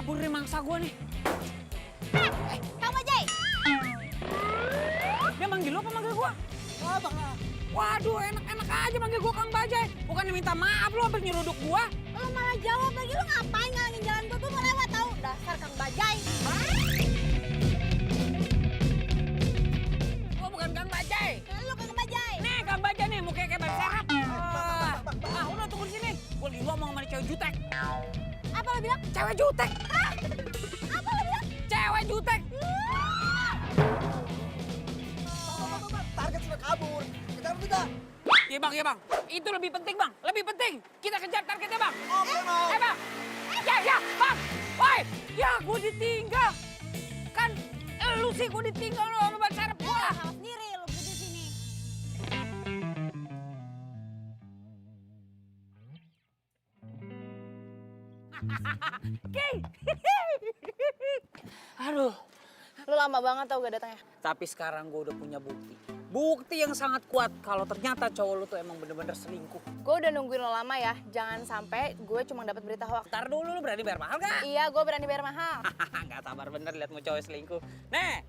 kabur dari mangsa gua nih. Kang Bajai. Dia manggil lo apa manggil gua? Waduh, enak-enak aja manggil gua Kang Bajai. Bukannya minta maaf lo hampir nyeruduk gua. Lo malah jawab lagi, lo ngapain ngalangin jalan gue mau lewat tau. Dasar Kang Bajai. Gua bukan Kang Bajai. Lo Kang Bajai. Nih Kang Bajai nih, mukanya kayak ban serap. Udah tunggu di sini. Gua lagi ngomong sama cewek jutek. Apa lo bilang? Cewek jutek. Apa lo bilang? Cewek jutek. Target sudah kabur. Kejar kita. Iya bang. Itu lebih penting bang. Lebih penting. Kita kejar targetnya bang. Oke, mau. Bang. Ya bang. Woi. Ya gue ditinggal. Kan lu sih gue ditinggal lo sama ban serep gua. Salah sendiri lo berdiri sini. Oke. Aduh. Lo lama banget tau gak datangnya. Tapi sekarang gue udah punya bukti. Bukti yang sangat kuat kalau ternyata cowok lu tuh emang bener-bener selingkuh. Gue udah nungguin lo lama ya, jangan sampai gue cuma dapat berita hoax. Ntar dulu lu berani bayar mahal gak? Iya, gue berani bayar mahal. Gak sabar bener liat mau cowok selingkuh. Nih.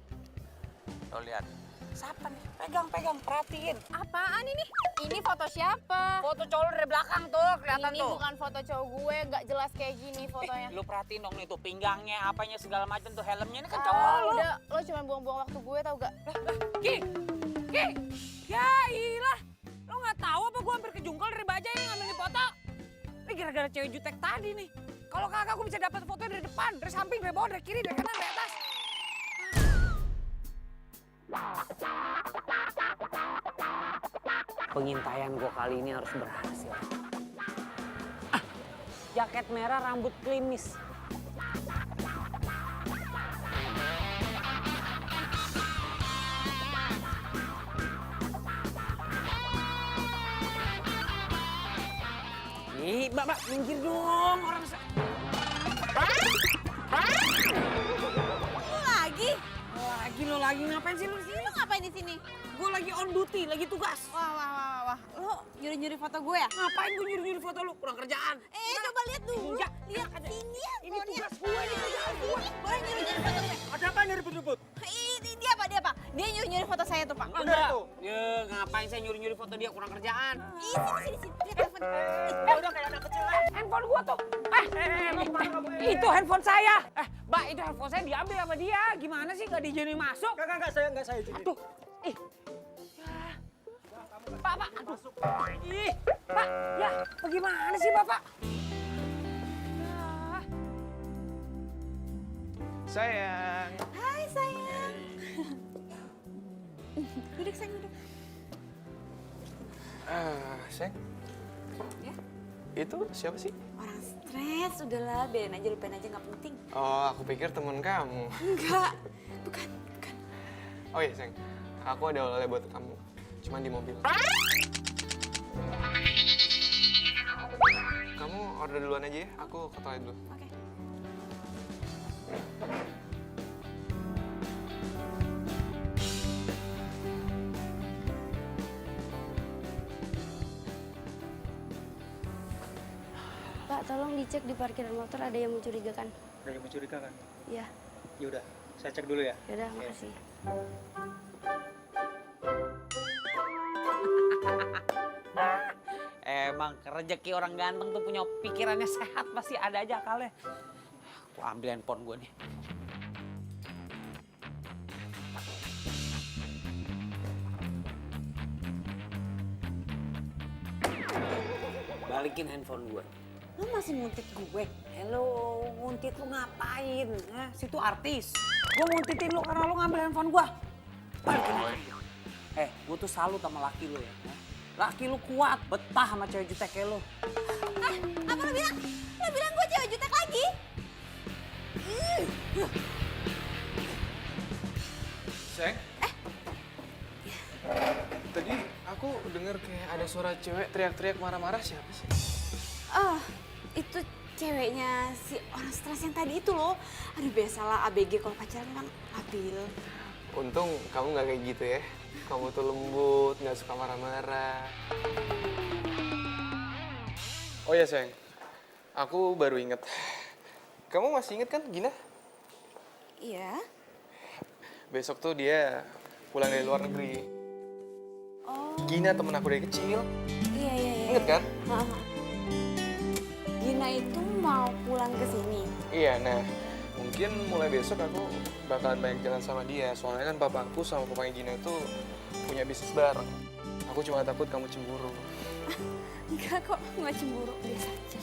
Lo lihat. Siapa nih? Pegang, perhatiin. Apaan ini? Ini foto siapa? Foto cowok lu dari belakang tuh, kelihatan Ini tuh. bukan foto cowok gue, nggak jelas kayak gini fotonya. Lu perhatiin dong nih tuh pinggangnya, apanya segala macam tuh helmnya ini kan Ah, cowok lu. udah, lo cuma buang-buang waktu gue tau gak? Ki. Ya ilah. Lo nggak tahu apa gua hampir kejungkal dari Bajai yang ngambil foto. Ini gara-gara cewek jutek tadi nih. Kalau kagak gua bisa dapat foto dari depan, dari samping, dari bawah, dari kiri, dari kanan, dari atas. Pengintaian gua kali ini harus berhasil. Jaket merah, rambut klimis. Ih, Mbak, minggir dong orang Lo lagi? Lo lagi ngapain sih lu di sini? Lo ngapain di sini? Gue lagi on duty, lagi tugas. Wah. Lo nyuri-nyuri foto gue ya? Ngapain gue nyuri-nyuri foto lu? Kurang kerjaan. Coba lihat dulu. Enggak. Lihat sini ya. Ini tugas gue, ini kerjaan gue. Boleh nyuri-nyuri foto gue? Ada apa nih ribut-ribut? Ini dia apa? Dia nyuri-nyuri foto saya tuh, Pak. Enggak. tuh. Ya, ngapain saya nyuri-nyuri foto dia? Kurang kerjaan. Sini. Lihat telepon. Udah kayak anak kecil lah. Handphone gua tuh. Itu handphone saya. Mbak, itu handphone saya diambil sama dia. Gimana sih nggak diizinin masuk? Enggak, saya izinin. Aduh. Ih. Ya. Pak. Aduh. Ih. Pak, ya. Bagaimana sih, Bapak? Ya. Sayang. Hai, sayang. Duduk, sayang, duduk. Sayang. Ya? Itu siapa sih? Orang stres, udahlah, biarin aja, lupain aja, nggak penting. Oh, aku pikir teman kamu. Enggak, bukan. Oh iya, sayang. Aku ada oleh buat kamu. Cuman di mobil. Kamu order duluan aja ya. Aku ke toilet dulu. Oke. Pak, tolong dicek di parkiran motor ada yang mencurigakan. Ada yang mencurigakan? Iya, Ya udah, saya cek dulu ya. yaudah, makasih. Emang rezeki orang ganteng tuh punya pikirannya sehat, pasti ada aja akalnya. Aku ambil handphone gue nih. Balikin handphone gue. Lu masih nguntit gue? Hello, nguntit lu ngapain? Situ artis. Gue nguntitin lu karena lu ngambil handphone gue. Balikin handphone gue. Gue tuh salut sama laki lu ya. Laki lu kuat, betah sama cewek jutek kayak lu. Apa lo bilang? Lo bilang gue cewek jutek lagi? Sayang. Tadi aku dengar kayak ada suara cewek teriak-teriak marah-marah. Siapa sih? Oh, itu ceweknya si orang stres yang tadi itu loh. Aduh, biasalah ABG kalau pacaran kan labil. Untung kamu nggak kayak gitu ya. Kamu tuh lembut, nggak suka marah-marah. Oh ya sayang, aku baru inget. Kamu masih inget kan Gina? Iya. Besok tuh dia pulang dari luar negeri. Oh. Gina temen aku dari kecil. Iya, iya, iya. Ingat kan? Heeh. Gina itu mau pulang ke sini. Iya, nah mungkin mulai besok aku bakalan banyak jalan sama dia. Soalnya kan papa aku sama papanya Gina itu punya bisnis bareng. Aku cuma takut kamu cemburu. Enggak kok, nggak cemburu, biasa aja.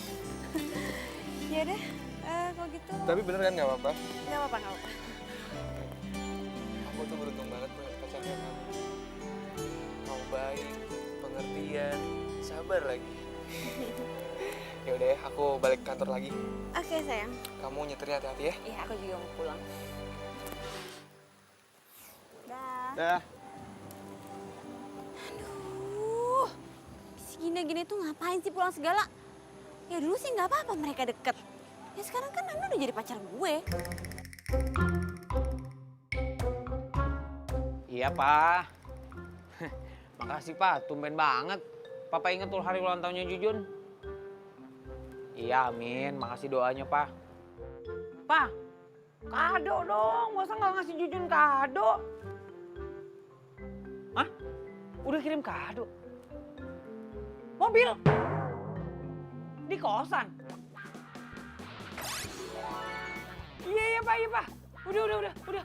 Ya deh, kalau gitu. Tapi bener kan nggak apa-apa? Nggak apa-apa, nggak apa-apa. Aku tuh beruntung banget punya pacar kayak kamu. Kamu baik, pengertian, sabar lagi. Ya udah ya, aku balik kantor lagi. Oke sayang. Kamu nyetirnya hati-hati ya. Iya, aku juga mau pulang. Dah. Dah. Aduh, si Gina-Gina itu ngapain sih pulang segala? Ya dulu sih nggak apa-apa mereka deket. Ya sekarang kan Nando udah jadi pacar gue. Iya, Pak. Makasih, Pak. Tumben banget. Papa inget tuh hari ulang tahunnya Jujun. Iya, amin. Makasih doanya, Pak. Pak, kado dong. Masa nggak ngasih Jujun kado? Hah? Udah kirim kado? Mobil? Di kosan? Iya, Pak, iya, Pak.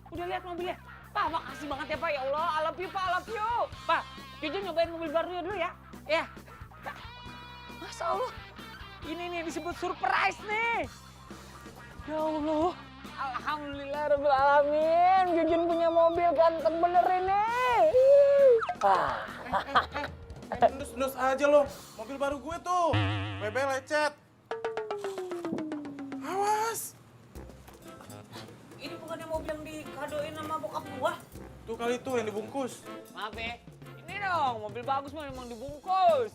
Udah lihat mobilnya. Pak, makasih banget ya, Pak. Ya Allah, I love you, Pak, I love you. Pak, Jujun nyobain mobil barunya dulu ya. Ya. Masya Allah. Ini nih disebut surprise nih. Ya Allah. Alhamdulillah rabbil alamin. Jujun punya mobil ganteng bener ini. Nus aja lo, mobil baru gue tuh. WB lecet. Awas. Ini bukannya mobil yang dikadoin sama bokap gua? Tuh kali tuh yang dibungkus. Maaf ya. Ini dong, mobil bagus mah emang dibungkus.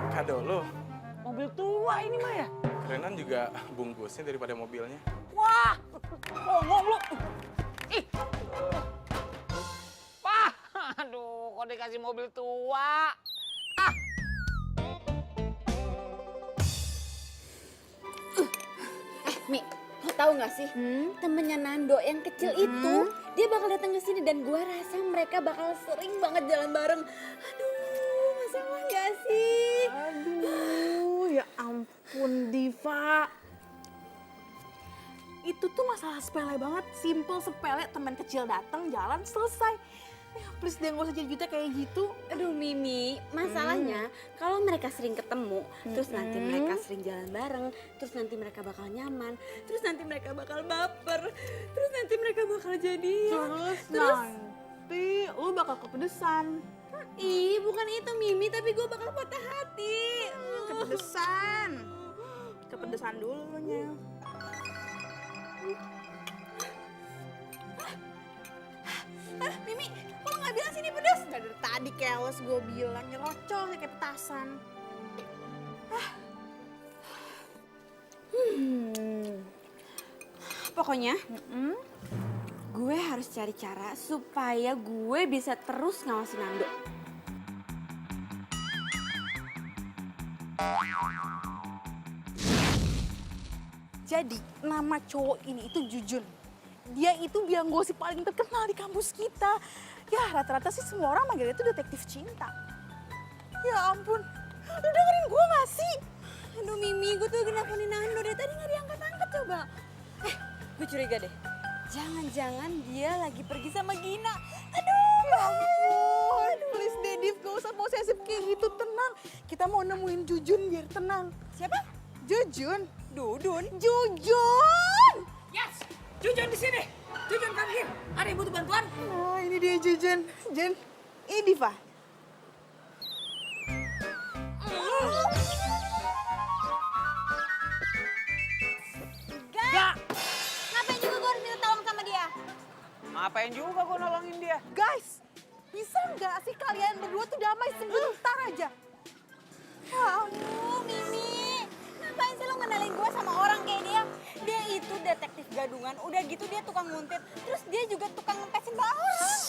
Kado lo. Mobil tua ini mah ya. Kerenan juga bungkusnya daripada mobilnya. Wah, ngomong lu. Ih. Pak, aduh, kok dikasih mobil tua? Ah. Mi, lo tau gak sih? Temennya Nando yang kecil itu, dia bakal datang ke sini dan gua rasa mereka bakal sering banget jalan bareng. Aduh, masalah gak sih? Aduh, ya ampun Diva. Itu tuh masalah sepele banget, simple sepele, teman kecil datang, jalan, selesai. Ya please deh gak usah jadi juta kayak gitu. Aduh Mimi, masalahnya kalau mereka sering ketemu, terus nanti mereka sering jalan bareng, terus nanti mereka bakal nyaman, terus nanti mereka bakal baper, terus nanti mereka bakal jadian. Terus nanti lu bakal kepedesan. Ih, bukan itu Mimi, tapi gue bakal patah hati. Kepedesan. Kepedesan dulunya. Mimi, kok lo gak bilang sini pedas? Dari tadi keles gue bilang, nyerocol kayak petasan. Pokoknya, gue harus cari cara supaya gue bisa terus ngawasin Nando. Jadi, nama cowok ini itu Jujun. Dia itu biang gosip paling terkenal di kampus kita. Ya, rata-rata sih semua orang manggilnya itu detektif cinta. Ya ampun, lu dengerin gue gak sih? Aduh Mimi, gue tuh lagi nelfonin Nando dari tadi gak diangkat-angkat coba. Gue curiga deh. Jangan-jangan dia lagi pergi sama Gina. Aduh, ya ampun. Please deh, Div, gak usah posesif kayak gitu, tenang. Kita mau nemuin Jujun biar tenang. Siapa? Jujun. Dudun. Jujun! Yes, Jujun di sini. Jujun come here. Ada yang butuh bantuan? Nah, ini dia Jujun. Jen, ini Diva. Gak. Ngapain juga gue harus minta tolong sama dia? Ngapain juga gua nolongin dia? Guys, bisa nggak sih kalian berdua tuh damai sebentar aja? Ya ampun, Mimi. Ngapain sih lo ngenalin gue sama orang kayak dia? Dia itu detektif gadungan, udah gitu dia tukang nguntit. Terus dia juga tukang ngempesin orang.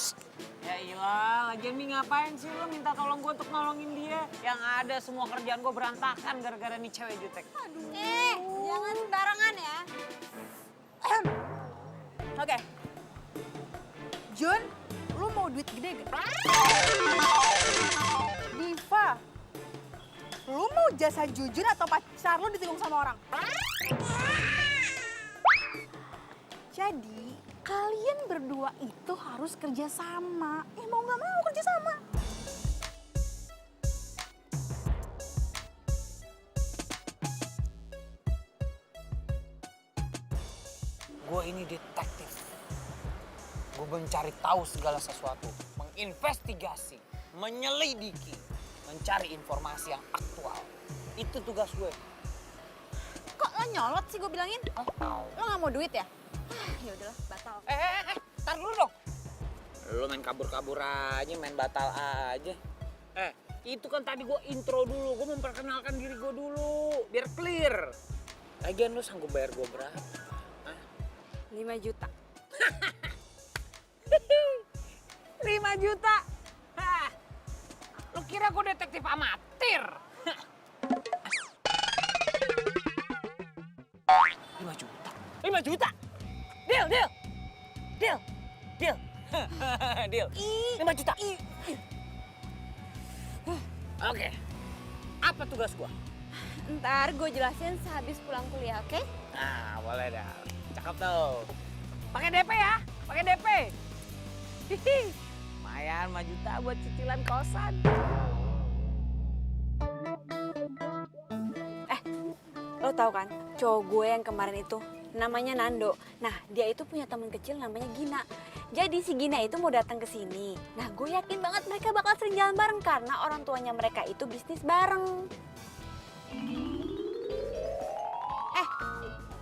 Ya iyalah, lagian Mi ngapain sih lo minta tolong gue untuk nolongin dia? Yang ada semua kerjaan gue berantakan gara-gara nih cewek jutek. Jangan sembarangan ya. Oke. Jun, lu mau duit gede gak? Diva, lu mau jasa Jujun atau pacar lu ditikung sama orang? Jadi, kalian berdua itu harus kerja sama. Mau nggak mau kerja sama. Gue ini detektif. Gue mencari tahu segala sesuatu, menginvestigasi, menyelidiki, mencari informasi yang aktual. Itu tugas gue. Kok lo nyolot sih gue bilangin? Lo nggak mau duit ya? Ya udahlah, batal. Tar dulu dong. Lo main kabur-kabur aja, main batal aja. Itu kan tadi gue intro dulu, gue memperkenalkan diri gue dulu, biar clear. Lagian lo sanggup bayar gue berapa? 5 juta. 5 juta? Hah. Lo kira gue detektif amatir? 5 juta? 5 juta? Deal. Deal. 5 juta. Oke. Apa tugas gua? Ntar gue jelasin sehabis pulang kuliah, oke? Nah, boleh dah. Cakep tuh. Pakai DP ya? Pakai DP. Hihi. Lumayan 5 juta buat cicilan kosan. Lo tau kan, cowok gue yang kemarin itu namanya Nando. Nah, dia itu punya teman kecil namanya Gina. Jadi si Gina itu mau datang ke sini. Nah, gue yakin banget mereka bakal sering jalan bareng karena orang tuanya mereka itu bisnis bareng.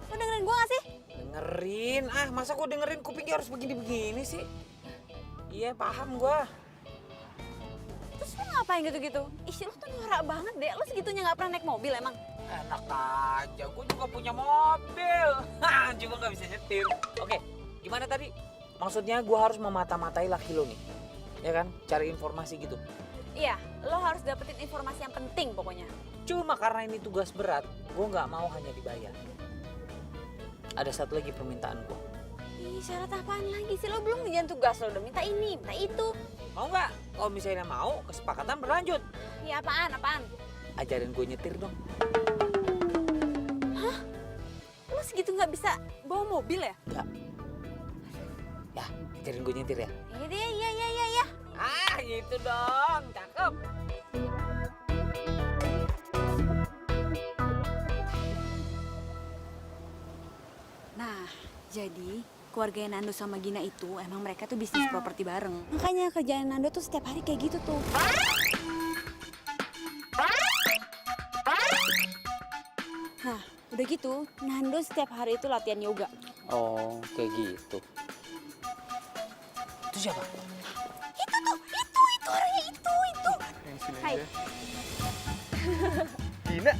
Lo dengerin gue gak sih? Dengerin? Masa gua dengerin kupingnya harus begini-begini sih? Iya, paham gua. Terus lo ngapain gitu-gitu? Ih, lo tuh norak banget deh. Lo segitunya gak pernah naik mobil emang? Enak aja, gue juga punya mobil. Cuma nggak bisa nyetir. Oke, gimana tadi? Maksudnya gue harus memata-matai laki lo nih. Ya kan? Cari informasi gitu. Iya, lo harus dapetin informasi yang penting pokoknya. Cuma karena ini tugas berat, gue nggak mau hanya dibayar. Ada satu lagi permintaan gue. Ih, syarat apaan lagi sih? Lo belum ngerjain tugas, lo udah minta ini, minta itu. Mau nggak? Kalau misalnya mau, kesepakatan berlanjut. Iya, apaan? Ajarin gue nyetir dong. Lo segitu nggak bisa bawa mobil ya? Nggak. Ya, ajarin gue nyetir ya. Iya. Gitu dong. Cakep. Nah, jadi keluarga Nando sama Gina itu emang mereka tuh bisnis properti bareng. Makanya kerjaan Nando tuh setiap hari kayak gitu tuh. Nah, udah gitu, Nando setiap hari itu latihan yoga. Oh, kayak gitu. Itu siapa? Itu orangnya itu. Yang sini Hai. aja. Gina.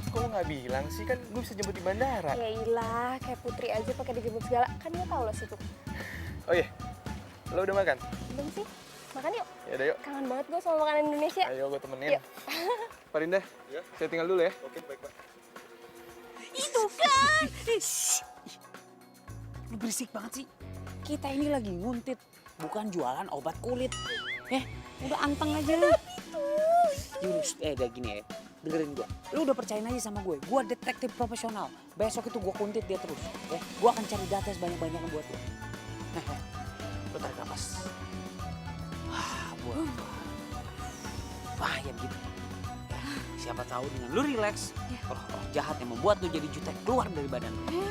Kok lo nggak bilang sih? Kan gue bisa jemput di bandara. Ya ilah, kayak Putri aja pakai dijemput segala. Kan dia tahu lo situ. Oh iya, lo udah makan? Belum sih? Makan yuk. Ya udah yuk. Kangen banget gue sama makanan Indonesia. Ayo gue temenin. Yuk. Pak Rinda, saya tinggal dulu ya. Oke, baik Pak. Itu kan. Lu berisik banget sih. Kita ini lagi nguntit, bukan jualan obat kulit. Udah anteng aja lu. Yunus, udah gini ya. Dengerin gua. Lu udah percayain aja sama gue. Gua detektif profesional. Besok itu gua kuntit dia terus. Ya, gua akan cari data sebanyak-banyaknya buat lu. Lu tarik napas. Buat. Bahaya gitu. Siapa tahu dengan lu relax, roh-roh jahat yang membuat lu jadi jutek keluar dari badan lu.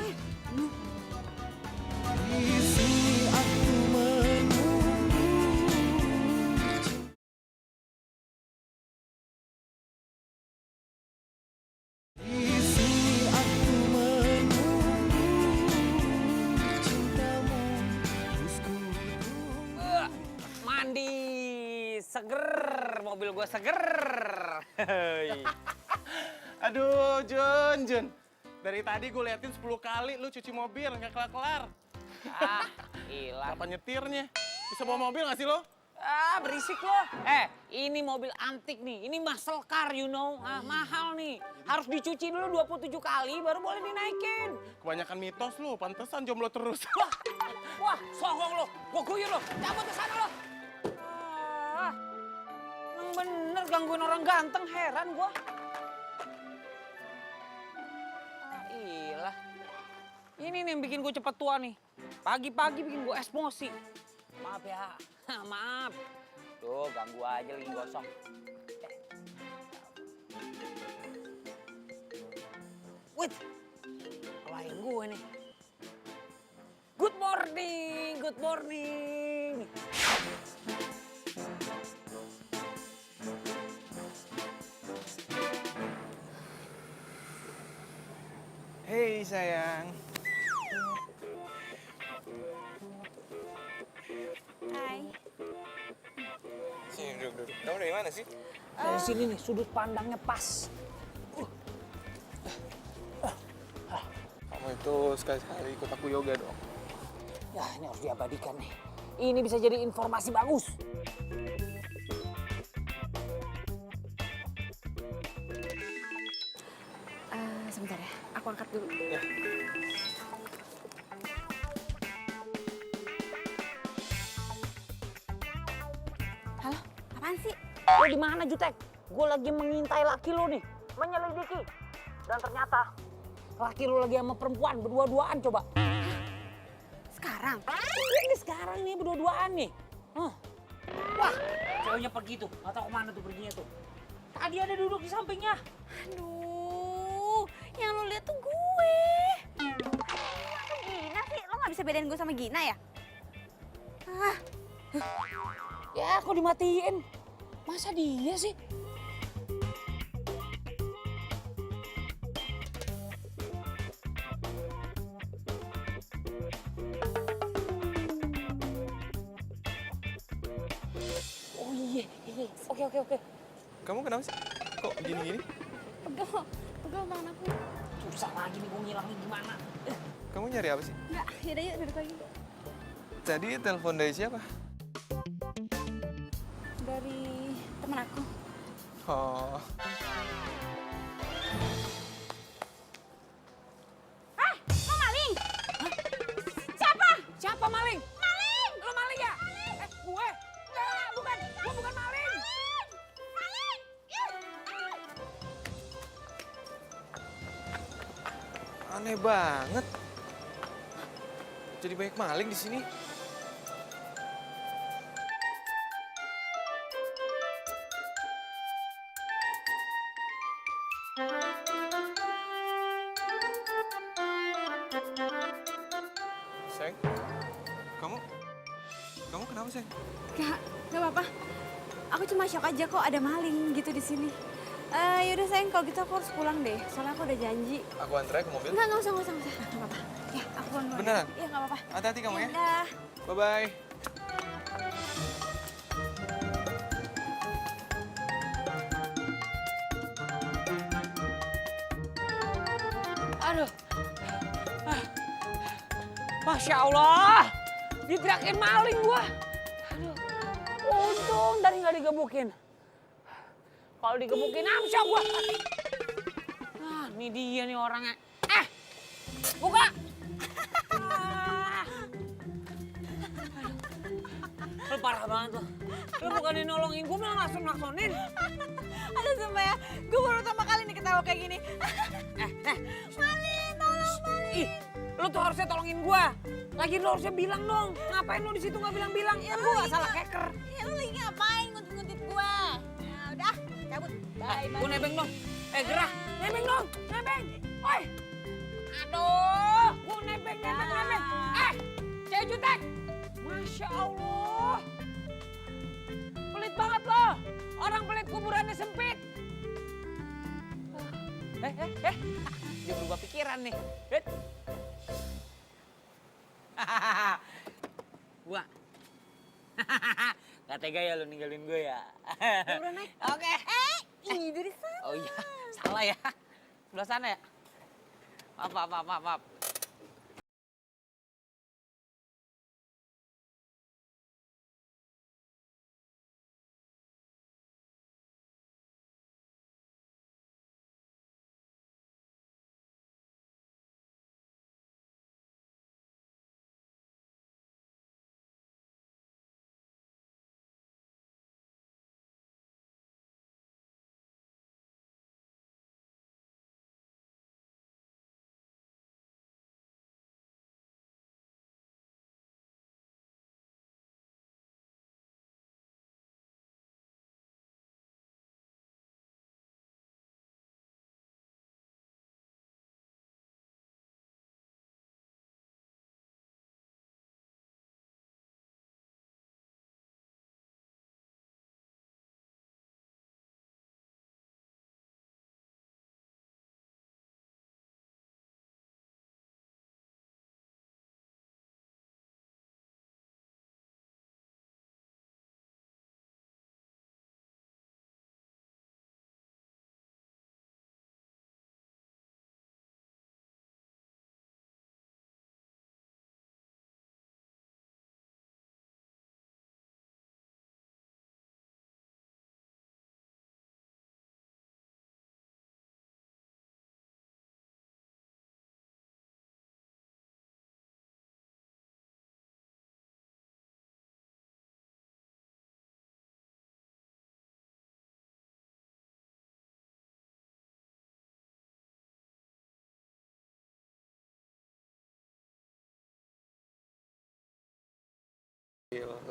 Mandi, seger, mobil gua seger. Aduh, Jun. Dari tadi gue liatin 10 kali lu cuci mobil, nggak kelar-kelar. Ah, hilang. Apa nyetirnya? Bisa bawa mobil nggak sih lo? Ah, berisik lo. Ini mobil antik nih. Ini muscle car, you know. Ah, mahal nih. Harus dicuci dulu 27 kali baru boleh dinaikin. Kebanyakan mitos lu, pantesan jomblo terus. Wah, songong lo. Gua guyur lo. Cabut ke sana lo. Ah, emang bener gangguin orang ganteng, heran gua. Ah, ilah. Ini nih yang bikin gue cepet tua nih. Pagi-pagi bikin gue emosi. Maaf ya, maaf. Tuh, ganggu aja lagi gosong. Wait, klien gue nih. Good morning, good morning. Hei sayang. Hai. Sini duduk. Kamu dari mana sih? Dari sini nih, sudut pandangnya pas. Kamu itu sekali-sekali ikut aku yoga dong. Ya, ini harus diabadikan nih. Ini bisa jadi informasi bagus. Sebentar ya, aku angkat dulu. Halo, apaan sih? Lo di mana, Jutek? Gue lagi mengintai laki lo nih, menyelidiki. Dan ternyata laki lo lagi sama perempuan berdua-duaan coba. Sekarang? Ini sekarang nih berdua-duaan nih. Wah, ceweknya pergi tuh, nggak tahu kemana tuh perginya tuh. Tadi ada duduk di sampingnya. Aduh, yang lo lihat tuh gue. Gina sih, lo nggak bisa bedain gue sama Gina ya? Ya, kok dimatiin? Masa dia sih? Oh iya. Oke. Kamu kenapa sih? Kok gini-gini? Pegel tangan aku. Susah lagi nih gue ngilangnya gimana. Kamu nyari apa sih? Enggak, yaudah yuk duduk lagi. Tadi telepon dari siapa? Dari temen aku. Oh, Lo maling? Siapa maling? Maling! Lo maling ya? Gue? Enggak, bukan. Gue bukan maling. aneh banget. Jadi banyak maling di sini. Sayang, kamu kenapa sayang? Gak apa-apa. Aku cuma shock aja kok ada maling gitu di sini. Yaudah sayang, kalau gitu aku harus pulang deh. Soalnya aku udah janji. Aku antar ke mobil. Enggak usah. Gak apa-apa. Ya, aku pulang dulu. Beneran? Iya, gak apa-apa. Hati-hati kamu ya. Udah. Bye-bye. Aduh. Masya Allah. Diteriakin maling gua. Aduh. Untung tadi nggak digebukin. Kalau digebukin amsyong gua. Nah, ini dia nih orangnya. Buka. Lu parah banget lo. Lu bukannya nolongin gua malah naksonin. Aduh sumpah ya, gue baru pertama kali nih ketawa kayak gini. Maling, tolong maling. Ih, lu tuh harusnya tolongin gua. Lagi lu harusnya bilang dong. Ngapain lu di situ nggak bilang-bilang? Ya gua nggak salah hacker. Ya lu lagi ngapain nguntit-nguntit gue? Ya udah, cabut. Bye, Gua nebeng dong. Gerah, nebeng dong, nebeng. Oi. Aduh, gua nebeng. Cewek jutek. Masya Allah. Pelit banget lo. Orang pelit kuburannya sempit. Dia berubah pikiran nih. Gua. Gak tega ya lu ninggalin gue ya. Udah naik. Oke. Ini dari sana. Oh iya, salah ya. Sebelah sana ya. Maaf.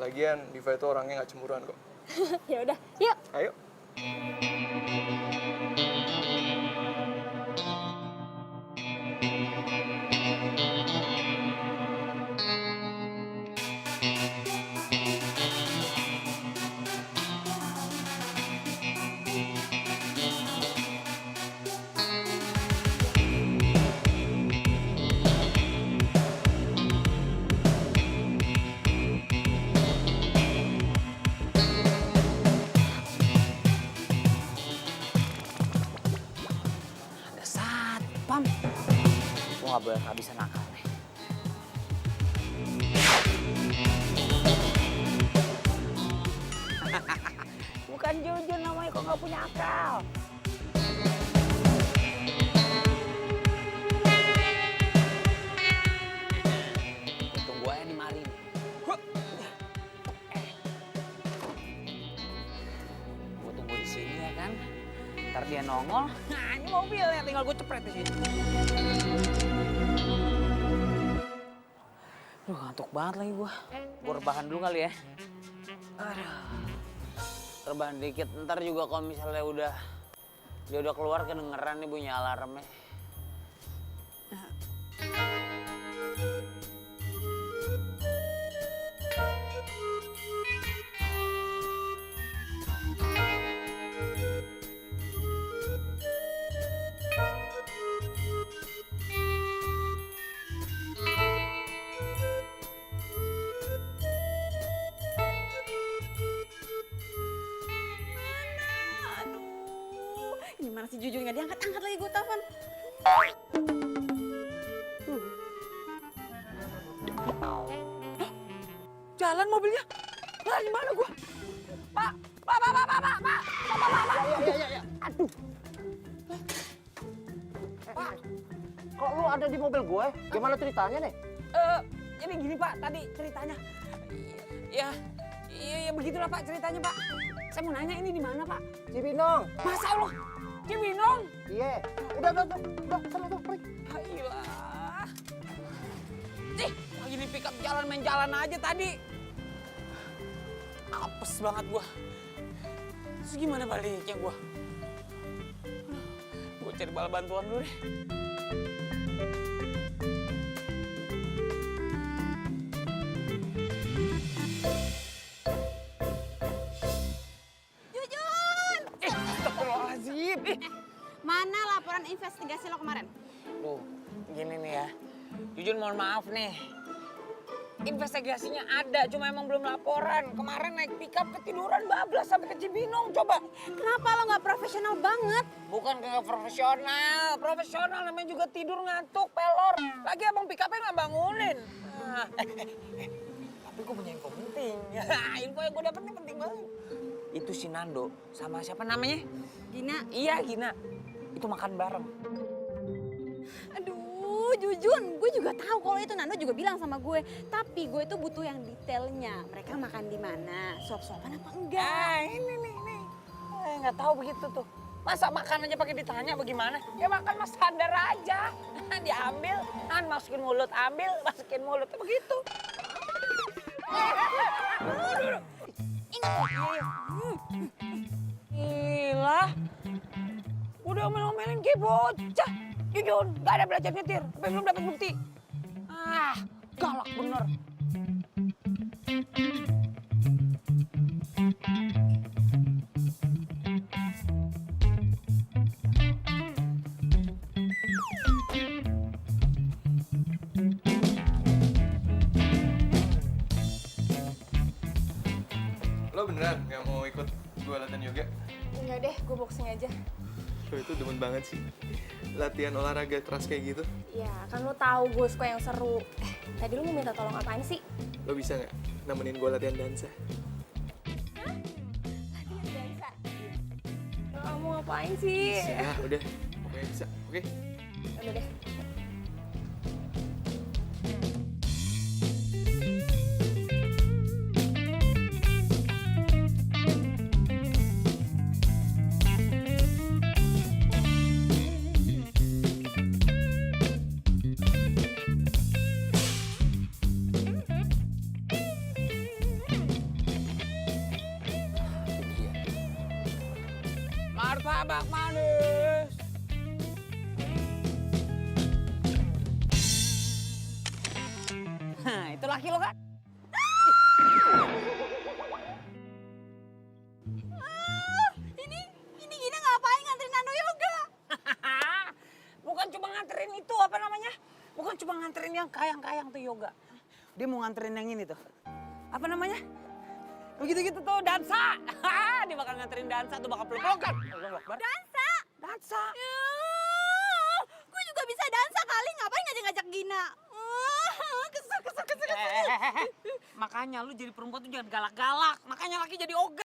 Lagian Diva itu orangnya nggak cemburuan kok. Ya udah, yuk. Ayo. Ada satpam. Gue gak boleh kehabisan akal nih. Bukan Jujun namanya, kok gak punya akal. Untung gue yang dimari nih. Gue tunggu di sini ya kan. Ntar dia nongol, nah ini mobilnya tinggal gue cepret di sini. Duh, ngantuk banget lagi gue. Gue rebahan dulu kali ya. Aduh. Rebahan dikit, ntar juga kalau misalnya dia udah keluar kedengeran nih bunyi alarmnya. Aduh, ini mana si Jujun nggak diangkat-angkat lagi gue telepon. Jalan mobilnya. Lah, di mana gua? Pak. Ya. Aduh. Pak, kok lu ada di mobil gue? Gimana ceritanya nih? Ini gini Pak, tadi ceritanya. Iya begitulah Pak ceritanya Pak. Saya mau nanya ini di mana Pak? Cibinong. Masa Allah, Cibinong? Iya. Udah, sana tuh, pergi. Ayolah. Cih, lagi di pick up jalan main jalan aja tadi. Apes banget gua. Terus gimana baliknya gua? Gua cari bala bantuan dulu deh. Jujun! Astagfirullahaladzim. Mana laporan investigasi lo kemarin? Loh, gini nih ya. Jujun mohon maaf nih. investigasinya ada, cuma emang belum laporan. Kemarin naik pickup ketiduran bablas sampai ke Cibinong, coba. Kenapa lo nggak profesional banget? Bukan kagak profesional namanya juga tidur ngantuk, pelor. Lagi abang pickupnya nggak bangunin. Nah, tapi gue punya info penting. Info yang gue dapet ini penting banget. Itu si Nando sama siapa namanya? Gina. Iya, Gina. Itu makan bareng. Aduh, Jujun, gue juga tahu kalau itu Nando juga bilang sama gue. Tapi gue tuh butuh yang detailnya. Mereka makan di mana? Suap-suapan apa enggak? Ini nih. Nggak tahu begitu tuh. Masa makan aja pakai ditanya bagaimana? Ya makan mas sadar aja. Diambil, masukin mulut, ambil, masukin mulut. Begitu. Gila. Udah omel-omelin kayak bocah. Jujur, gak ada belajar nyetir. Tapi belum dapat bukti. Galak bener. Lo beneran nggak mau ikut gue latihan yoga? Enggak deh, gue boxing aja. Lo itu demen banget sih. Latihan olahraga keras kayak gitu. Ya, kan lo tahu gue suka yang seru. Tadi lo mau minta tolong apaan sih? Lo bisa nggak nemenin gue latihan dansa? Kamu ngapain sih? Ya udah, pokoknya bisa. Oke? Udah deh. Martabak manis. Itu laki lo kan? Ini Gina ngapain nganterin Nando yoga? Bukan cuma nganterin itu, apa namanya? Bukan cuma nganterin yang kayang-kayang tuh yoga. Dia mau nganterin yang ini tuh. Apa namanya? Begitu-gitu tuh, dansa. Dia bakal nganterin dansa tuh, bakal peluk-pelukan. Dansa? Dansa. Gue juga bisa dansa kali, ngapain ngajak-ngajak Gina? Kesel. Makanya lu jadi perempuan tuh jangan galak-galak. Makanya laki jadi ogah.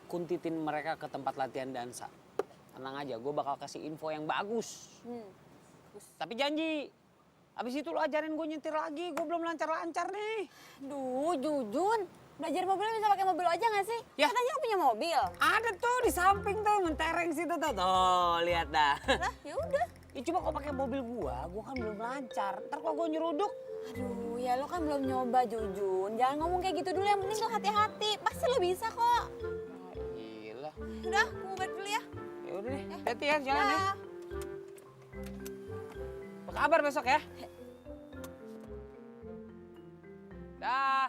Kuntitin mereka ke tempat latihan dansa. Tenang aja, gue bakal kasih info yang bagus. Tapi janji, abis itu lo ajarin gue nyetir lagi. Gue belum lancar-lancar nih. Duh, Jujun. Belajar mobil bisa pakai mobil aja nggak sih? Ya. Katanya lo punya mobil. Ada tuh di samping tuh, mentereng situ tuh. Tuh, lihat dah. Lah, ya udah. Ya cuma kalau pakai mobil gua kan belum lancar. Ntar kalau gua nyeruduk, Aduh, ya lo kan belum nyoba, Jujun. Jangan ngomong kayak gitu dulu, yang penting lo hati-hati. Pasti lo bisa kok. gila. Udah, gue mau balik dulu ya. Ya udah deh, hati ya, jalan ya. Dah. Apa kabar besok ya? Dah.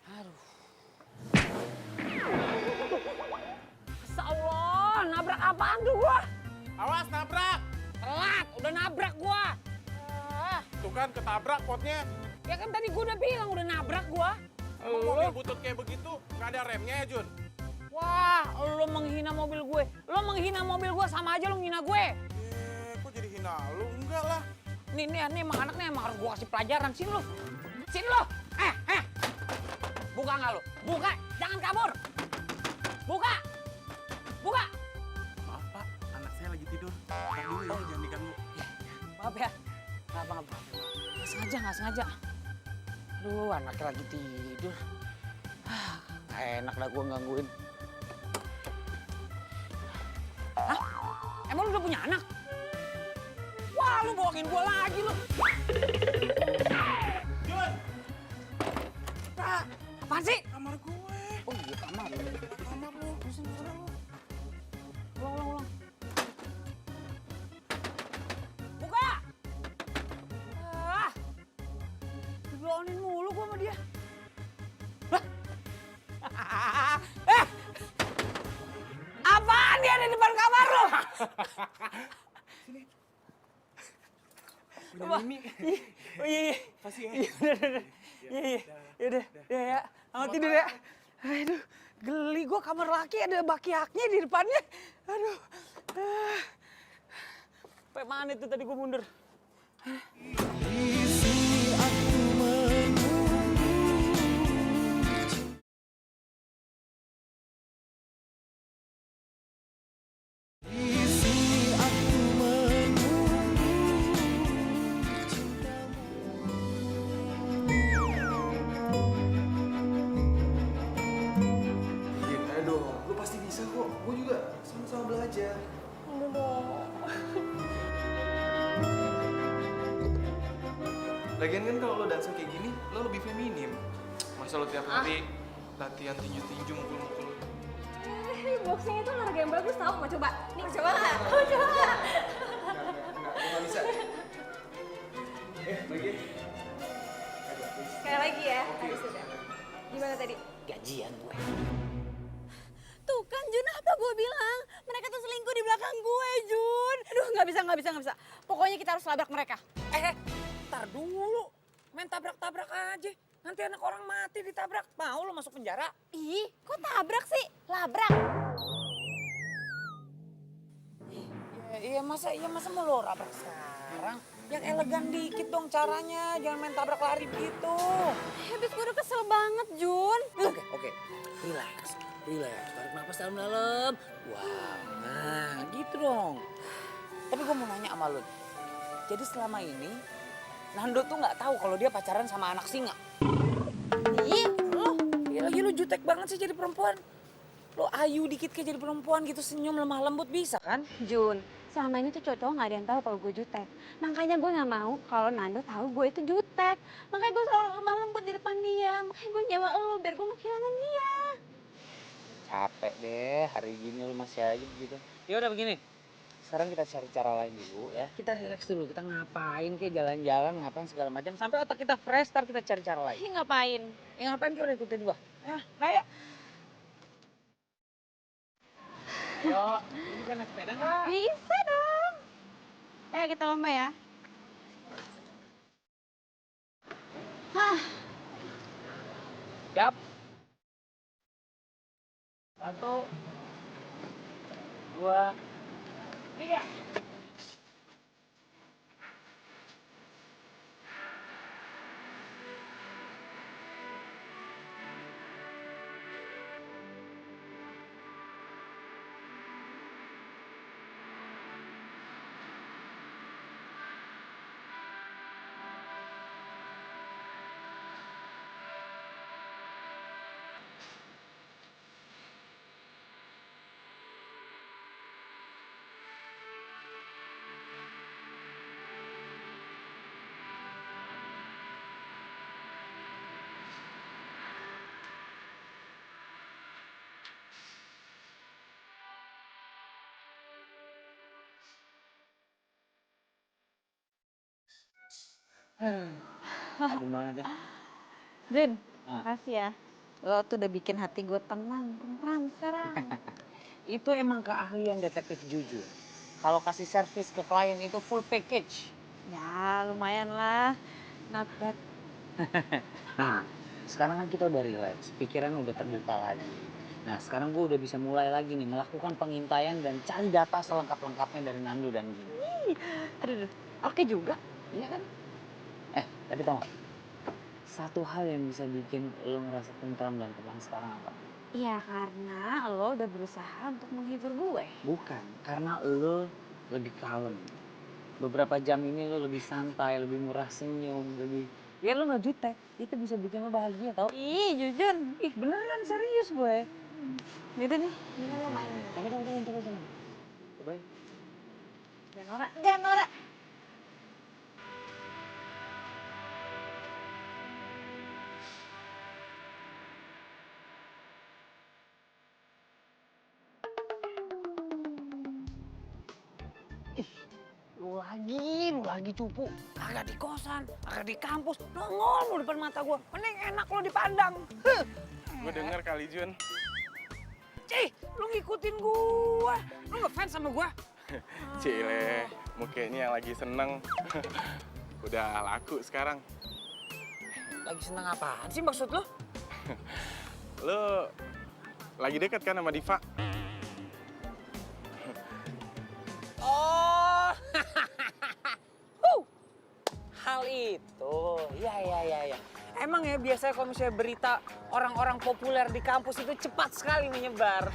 Aduh. Masya Allah, nabrak apaan tuh gua? Awas nabrak. Telat, udah nabrak gua. Tuh kan ketabrak potnya. Ya kan tadi gua udah bilang udah nabrak gua. Emang mobil butut kayak begitu nggak ada remnya ya Jun? Wah, lo menghina mobil gue. Lo menghina mobil gue sama aja lo menghina gue. Kok jadi hina lu? Enggak lah. Nih emang anaknya emang harus gue kasih pelajaran. Sini lo. Sini lo. Buka nggak lo? Buka. Jangan kabur. Buka. Buka. Maaf Pak, anak saya lagi tidur. Ntar dulu ya, jangan diganggu. Maaf ya. Maaf. Nggak sengaja. Aduh, anaknya lagi tidur. Nggak enak dah gue gangguin. Hah? Emang lu udah punya anak? Wah, lu bohongin gua lagi lu. Jun, Apaan sih? kamar gue. Oh iya, kamar. Kamar lu, sana lu. Ulang. Buka! Dibilangin mulu gua sama dia. Lah! Apaan dia ada di depan kamar lu? Punya Mimi. Oh iya. Kasih ya. Iya, ya. Selamat tidur ya. Aduh, geli gua kamar laki ada baki-haknya di depannya. Aduh. Sampai mana itu tadi gua mundur. Din, ayo dong. Lu pasti bisa kok. Gue juga sama-sama belajar. Lagian kan kalau lo dansa kayak gini, lo lebih feminim. Masa lo tiap hari latihan tinju-tinju mukul-mukul. Boxing itu olahraga yang bagus tau, mau coba? Nih, mau coba nggak? Mau coba nggak? Gue gak bisa. Lagi. Sekali lagi ya, tadi sudah. Gimana tadi? Gajian gue. Tuh kan Jun, apa gue bilang? Mereka tuh selingkuh di belakang gue, Jun. Aduh, nggak bisa. Pokoknya kita harus labrak mereka. Ntar dulu. Main tabrak-tabrak aja. Nanti anak orang mati ditabrak. Mau lo masuk penjara? Ih, kok tabrak sih? Labrak. Iya masa mau lo labrak sekarang? Yang elegan dikit dong caranya. Jangan main tabrak lari begitu. Habis gue udah kesel banget, Jun. Oke. Relax. Tarik nafas dalam-dalam. Wah, nah gitu dong. Tapi gue mau nanya sama lo. Jadi selama ini Nando tuh nggak tahu kalau dia pacaran sama anak singa. Ih, lo. Ya lagi lu jutek banget sih jadi perempuan. Lo ayu dikit kayak jadi perempuan gitu, senyum lemah lembut bisa kan? Jun, selama ini tuh cowok nggak ada yang tahu kalau gue jutek. Makanya gue nggak mau kalau Nando tahu gue itu jutek. Makanya gue selalu lemah lembut di depan dia. Makanya gue nyewa lo biar gue nggak kehilangan dia. Capek deh, hari gini lu masih aja begitu. Ya udah begini, sekarang kita cari cara lain dulu ya. Kita relax dulu, kita ngapain kayak jalan-jalan, ngapain segala macam. Sampai otak kita fresh, ntar kita cari cara lain. Ih, ngapain? Ya ngapain kita udah ikutin gua. Ya, kayak. Yo, ini kan naik sepeda nggak? Bisa dong. Ayo kita lomba ya. Siap. 1, 2, 3. Aduh banget ya. Jun, Ah. makasih ya. Lo tuh udah bikin hati gue tenang sekarang. Itu emang keahlian detektif jujur. Kalau kasih servis ke klien itu full package. Ya lumayan lah. Not bad. Nah, sekarang kan kita udah relax, pikiran udah terbuka lagi. Nah, sekarang gue udah bisa mulai lagi nih melakukan pengintaian dan cari data selengkap-lengkapnya dari Nando dan Gini. Aduh, oke juga. Iya kan? Tapi tau gak? Satu hal yang bisa bikin lo ngerasa tentram dan tenang sekarang apa? Iya karena lo udah berusaha untuk menghibur gue. Bukan, karena lo lebih kalem. Beberapa jam ini lo lebih santai, lebih murah senyum, lebih... Ya lo gak jutek, itu bisa bikin lo bahagia tau? Ih jujur. Ih beneran serius gue. Gitu nih, gimana lo main? Coba. Coba. Jangan norak. Lu lagi cupu. Kagak di kosan, kagak di kampus. Nongol lu depan mata gua. Mending enak lu dipandang. Gue denger kali Jun. Cih, lu ngikutin gua. Lu ngefans sama gua? Cile, mukanya yang lagi seneng. Udah laku sekarang. Lagi seneng apaan sih maksud lu? Lu lagi deket kan sama Diva? Oh, hal itu, ya. Emang ya biasanya kalau misalnya berita orang-orang populer di kampus itu cepat sekali menyebar.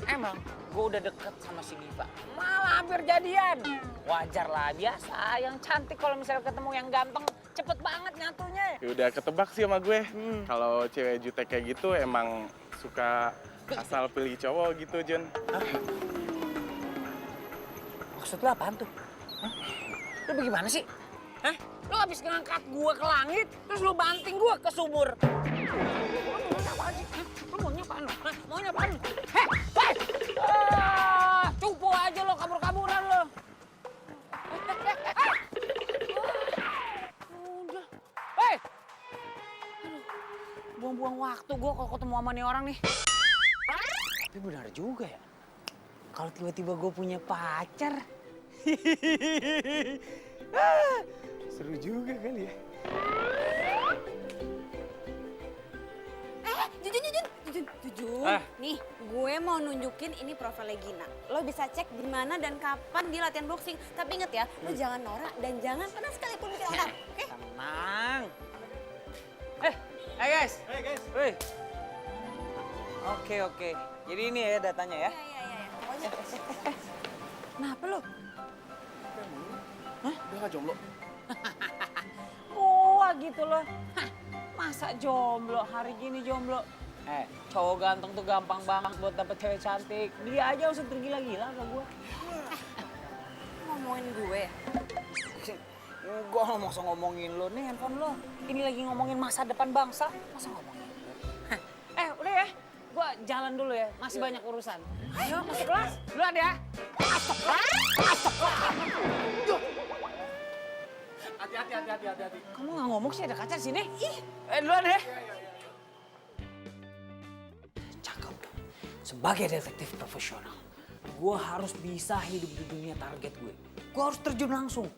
Emang gue udah deket sama si Diva, malah hampir jadian. Wajar lah, biasa. Yang cantik kalau misalnya ketemu yang ganteng, cepet banget nyatunya. Ya udah ketebak sih sama gue. Kalau cewek jutek kayak gitu emang suka asal pilih cowok gitu, Jun. Maksud lu apaan tuh? Hah? Lu bagaimana sih? Hah? Lu habis ngangkat gua ke langit, terus lu banting gua ke sumur. Lu maunya apaan sih? Hah? Lu maunya apaan lu? Hah? Maunya apaan lu? Hei! Cupu aja lo, kabur-kaburan lo. Udah. Hei! Aduh, buang-buang waktu gua kalau ketemu sama nih orang nih. Tapi benar juga ya. Kalau tiba-tiba gue punya pacar, seru juga kali ya. Jujur. Nih, gue mau nunjukin ini profilnya Gina. Lo bisa cek di mana dan kapan dia latihan boxing. Tapi inget ya, lo jangan norak dan jangan pernah sekalipun bikin orang. Oke? Tenang. Hey guys. Hey guys. Wih. Oke. Jadi ini ya datanya ya. Iya. Pokoknya. Kenapa lo? Udah gak jomblo? Wah gitu loh. Hah, masa jomblo, hari gini jomblo? Cowok ganteng tuh gampang banget buat dapet cewek cantik. Dia aja usah tergila-gila sama gue. Ngomongin gue. Gue nggak usah ngomongin lo nih handphone lo. Ini lagi ngomongin masa depan bangsa. Masa ngomongin lo? Udah ya. Gue jalan dulu ya. Masih banyak urusan. Ayo masuk kelas. Duluan ya. Masuk kelas. Hati-hati. Kamu nggak ngomong sih ada kaca di sini? Duluan ya. Cakep. Sebagai detektif profesional, gue harus bisa hidup di dunia target gue. Gue harus terjun langsung.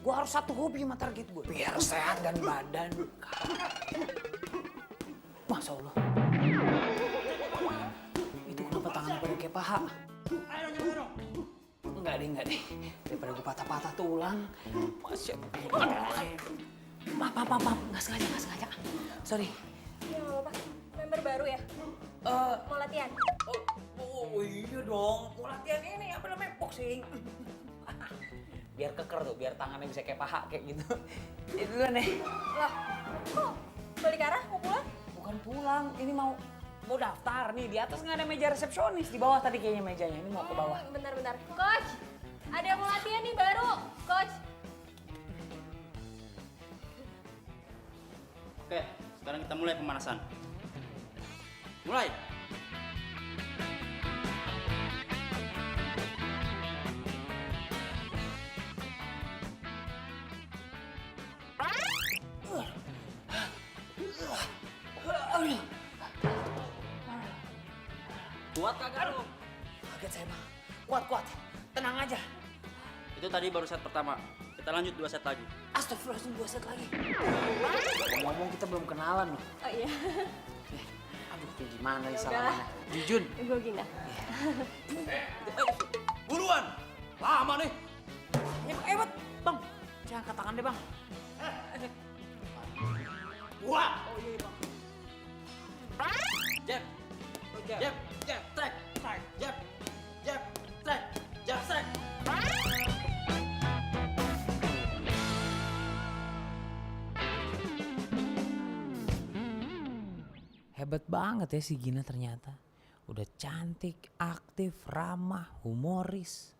Gue harus satu hobi sama target gue. Biar sehat dan badan. Masya Allah. Itu kenapa tangannya pada kayak paha? Enggak deh. Daripada gue patah-patah tulang. Masya Allah. Maaf. Nggak sengaja. Sorry. Ya apa? Member baru ya? Mau latihan? Oh iya dong. Mau latihan ini apa namanya? Boxing. Biar keker tuh, biar tangannya bisa kayak paha kayak gitu. Itu duluan nih. Lah, kok balik arah mau pulang? Bukan pulang, ini mau daftar nih. Di atas nggak ada meja resepsionis, di bawah tadi kayaknya mejanya. Ini mau ke bawah. Bentar. Coach, ada yang mau latihan nih baru. Coach. Oke, sekarang kita mulai pemanasan. Mulai. Kuat kagak lu? Kaget saya bang. Kuat. Tenang aja. Itu tadi baru set pertama. Kita lanjut 2 set lagi. Astagfirullahaladzim, 2 set lagi. Ngomong kita belum kenalan loh. Oh iya. Aduh, kayak gimana nih salamannya? Jujun. Gue Gina. Buruan! Lama nih. Hebat, bang. Jangan angkat tangan deh bang. Buat! Oh iya bang. Jab. Track. Jab. Track. Hebat banget ya si Gina ternyata. Udah cantik, aktif, ramah, humoris.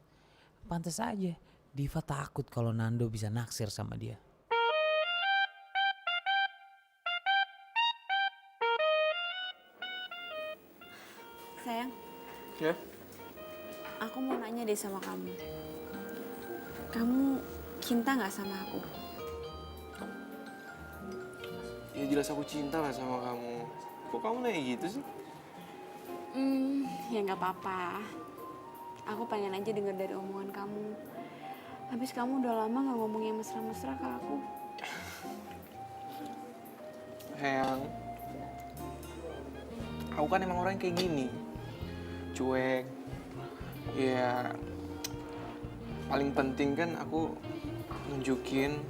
Pantes aja Diva takut kalau Nando bisa naksir sama dia. Sayang, Ya? aku mau nanya deh sama kamu. Kamu cinta nggak sama aku? Ya jelas aku cinta lah sama kamu. Kok kamu nanya gitu sih? Ya nggak apa-apa. Aku pengen aja denger dari omongan kamu. Habis kamu udah lama nggak ngomong yang mesra-mesra ke aku. Sayang, aku kan emang orang kayak gini. Cuek. Ya, paling penting kan aku nunjukin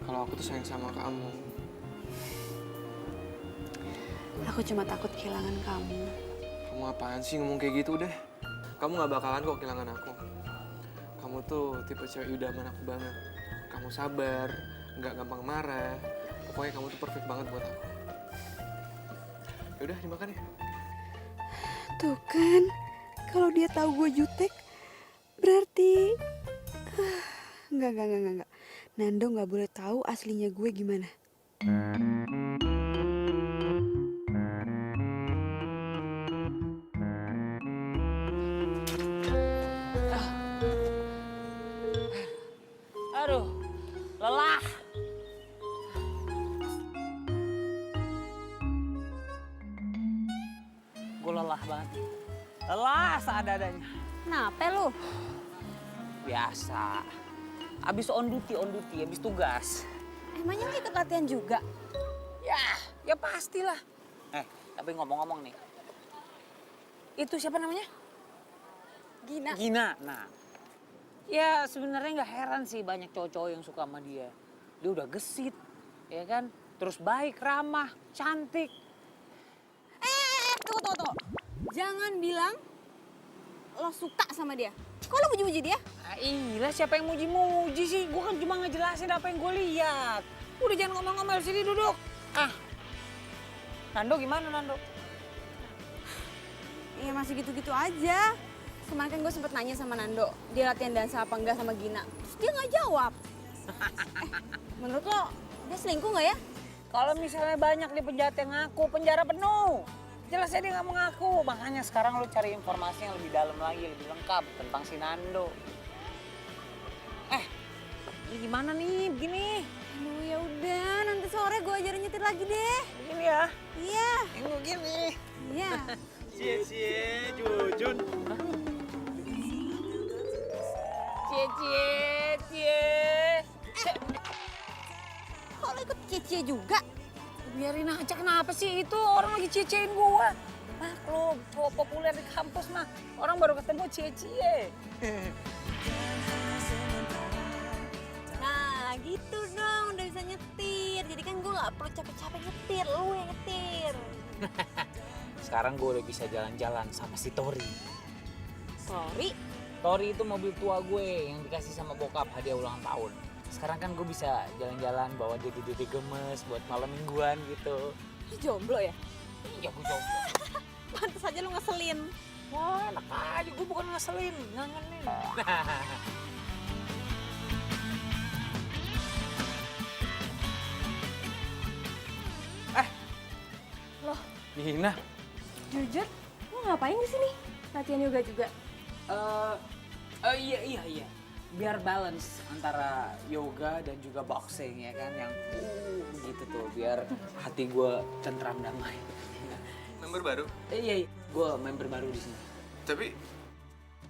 kalau aku tuh sayang sama kamu. Aku cuma takut kehilangan kamu. Kamu apaan sih ngomong kayak gitu udah? Kamu gak bakalan kok kehilangan aku. Kamu tuh tipe cewek idaman aku banget. Kamu sabar, gak gampang marah. Pokoknya kamu tuh perfect banget buat aku. Yaudah, dimakan ya. Tuh kan, kalau dia tahu gue jutek, berarti enggak. Nando nggak boleh tahu aslinya gue gimana. Aduh, lelah. Gue lelah banget. Lelah seadanya. Kenapa lu? Biasa. Abis on duty, abis tugas. Emangnya lu ikut latihan juga? Ya pastilah. Tapi ngomong-ngomong nih. Itu siapa namanya? Gina. Gina. Nah, ya sebenarnya nggak heran sih banyak cowok-cowok yang suka sama dia. Dia udah gesit, ya kan? Terus baik, ramah, cantik. Tunggu. Jangan bilang lo suka sama dia. Kok lo muji-muji dia? Iya, siapa yang muji-muji sih? Gue kan cuma ngejelasin apa yang gue lihat. Udah jangan ngomel-ngomel, sini duduk. Nando gimana Nando? Iya masih gitu-gitu aja. Kemarin kan gue sempet nanya sama Nando, dia latihan dansa apa enggak sama Gina. Terus dia nggak jawab. Menurut lo, dia selingkuh nggak ya? Kalau misalnya banyak di penjahat yang ngaku, penjara penuh. Jelasnya dia nggak mengaku. Makanya sekarang lu cari informasi yang lebih dalam lagi, lebih lengkap tentang si Nando. Ini gimana nih begini? Aduh ya udah, nanti sore gue ajarin nyetir lagi deh. Begini ya? Iya. Ini begini. Iya. Cie, Jujun. Cie. Kok lo ikut cie juga? Biarin aja, kenapa sih itu orang lagi cie-ciein gua. Maklum, cowok populer di kampus mah. Orang baru ketemu cie-cie. Nah gitu dong, udah bisa nyetir. Jadi kan gue gak perlu capek-capek nyetir, lu yang nyetir. Sekarang gue udah bisa jalan-jalan sama si Tori. Sorry. Tori itu mobil tua gue yang dikasih sama bokap hadiah ulang tahun. Sekarang kan gue bisa jalan-jalan bawa dia dede gemes buat malam mingguan gitu. Lu jomblo ya? Iya gue jomblo. Pantes aja lu ngeselin. Wah enak aja, gue bukan ngeselin, ngangenin. Loh, Gina. Jujur, lu ngapain di sini? Latihan yoga juga? Iya. Biar balance antara yoga dan juga boxing ya kan. Yang gitu tuh, biar hati gue tentram damai. Member baru? Iya, gue member baru di sini. Tapi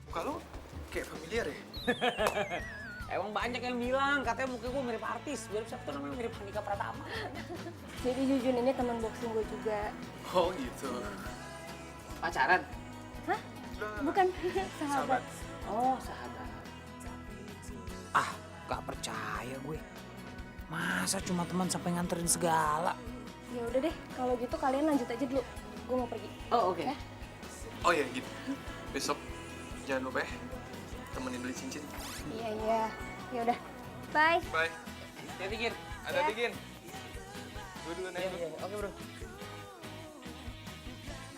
kalau kayak familiar ya? Emang banyak yang bilang, katanya muka gue mirip artis. Mirip siapa tuh namanya, mirip Handika Pratama. Jadi Jujun ini teman boxing gue juga. Oh gitu. Pacaran? Hah? Bukan, sahabat. Oh, sahabat. Gak percaya gue. Masa cuma teman sampai nganterin segala? Ya udah deh, kalau gitu kalian lanjut aja dulu. Gue mau pergi. Oh, oke. Oh ya gitu. Besok jangan lupa ya temenin beli cincin. Iya. Ya udah. Bye. Bye. Hati-hati, Gin. Hati-hati, Gin. Gue dulu naik. Iya. Oke, bro.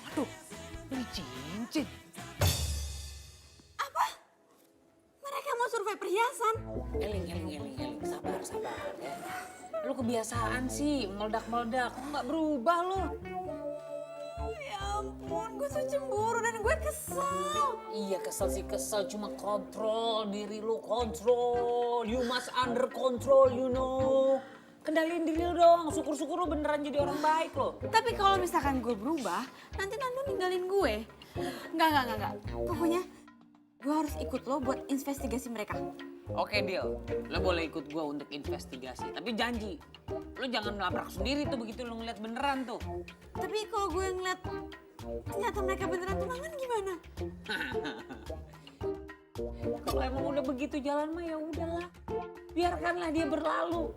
Waduh, beli cincin. Mereka perhiasan. Eling, sabar ya. Lu kebiasaan sih meledak-meledak, nggak berubah lu. Ya ampun, gue tuh cemburu dan gue kesel. Iya kesel, cuma kontrol diri lu, kontrol. You must under control, you know. Kendaliin diri lu dong, syukur-syukur lu beneran jadi orang baik lo. Tapi kalau misalkan gue berubah, nanti Nando ninggalin gue. Enggak. Pokoknya gue harus ikut lo buat investigasi mereka. Oke deal, lo boleh ikut gua untuk investigasi. Tapi janji, lo jangan melabrak sendiri tuh begitu lo ngeliat beneran tuh. Tapi kalau gue ngeliat ternyata mereka beneran tunangan gimana? Kalau emang udah begitu jalan mah ya udahlah. Biarkanlah dia berlalu.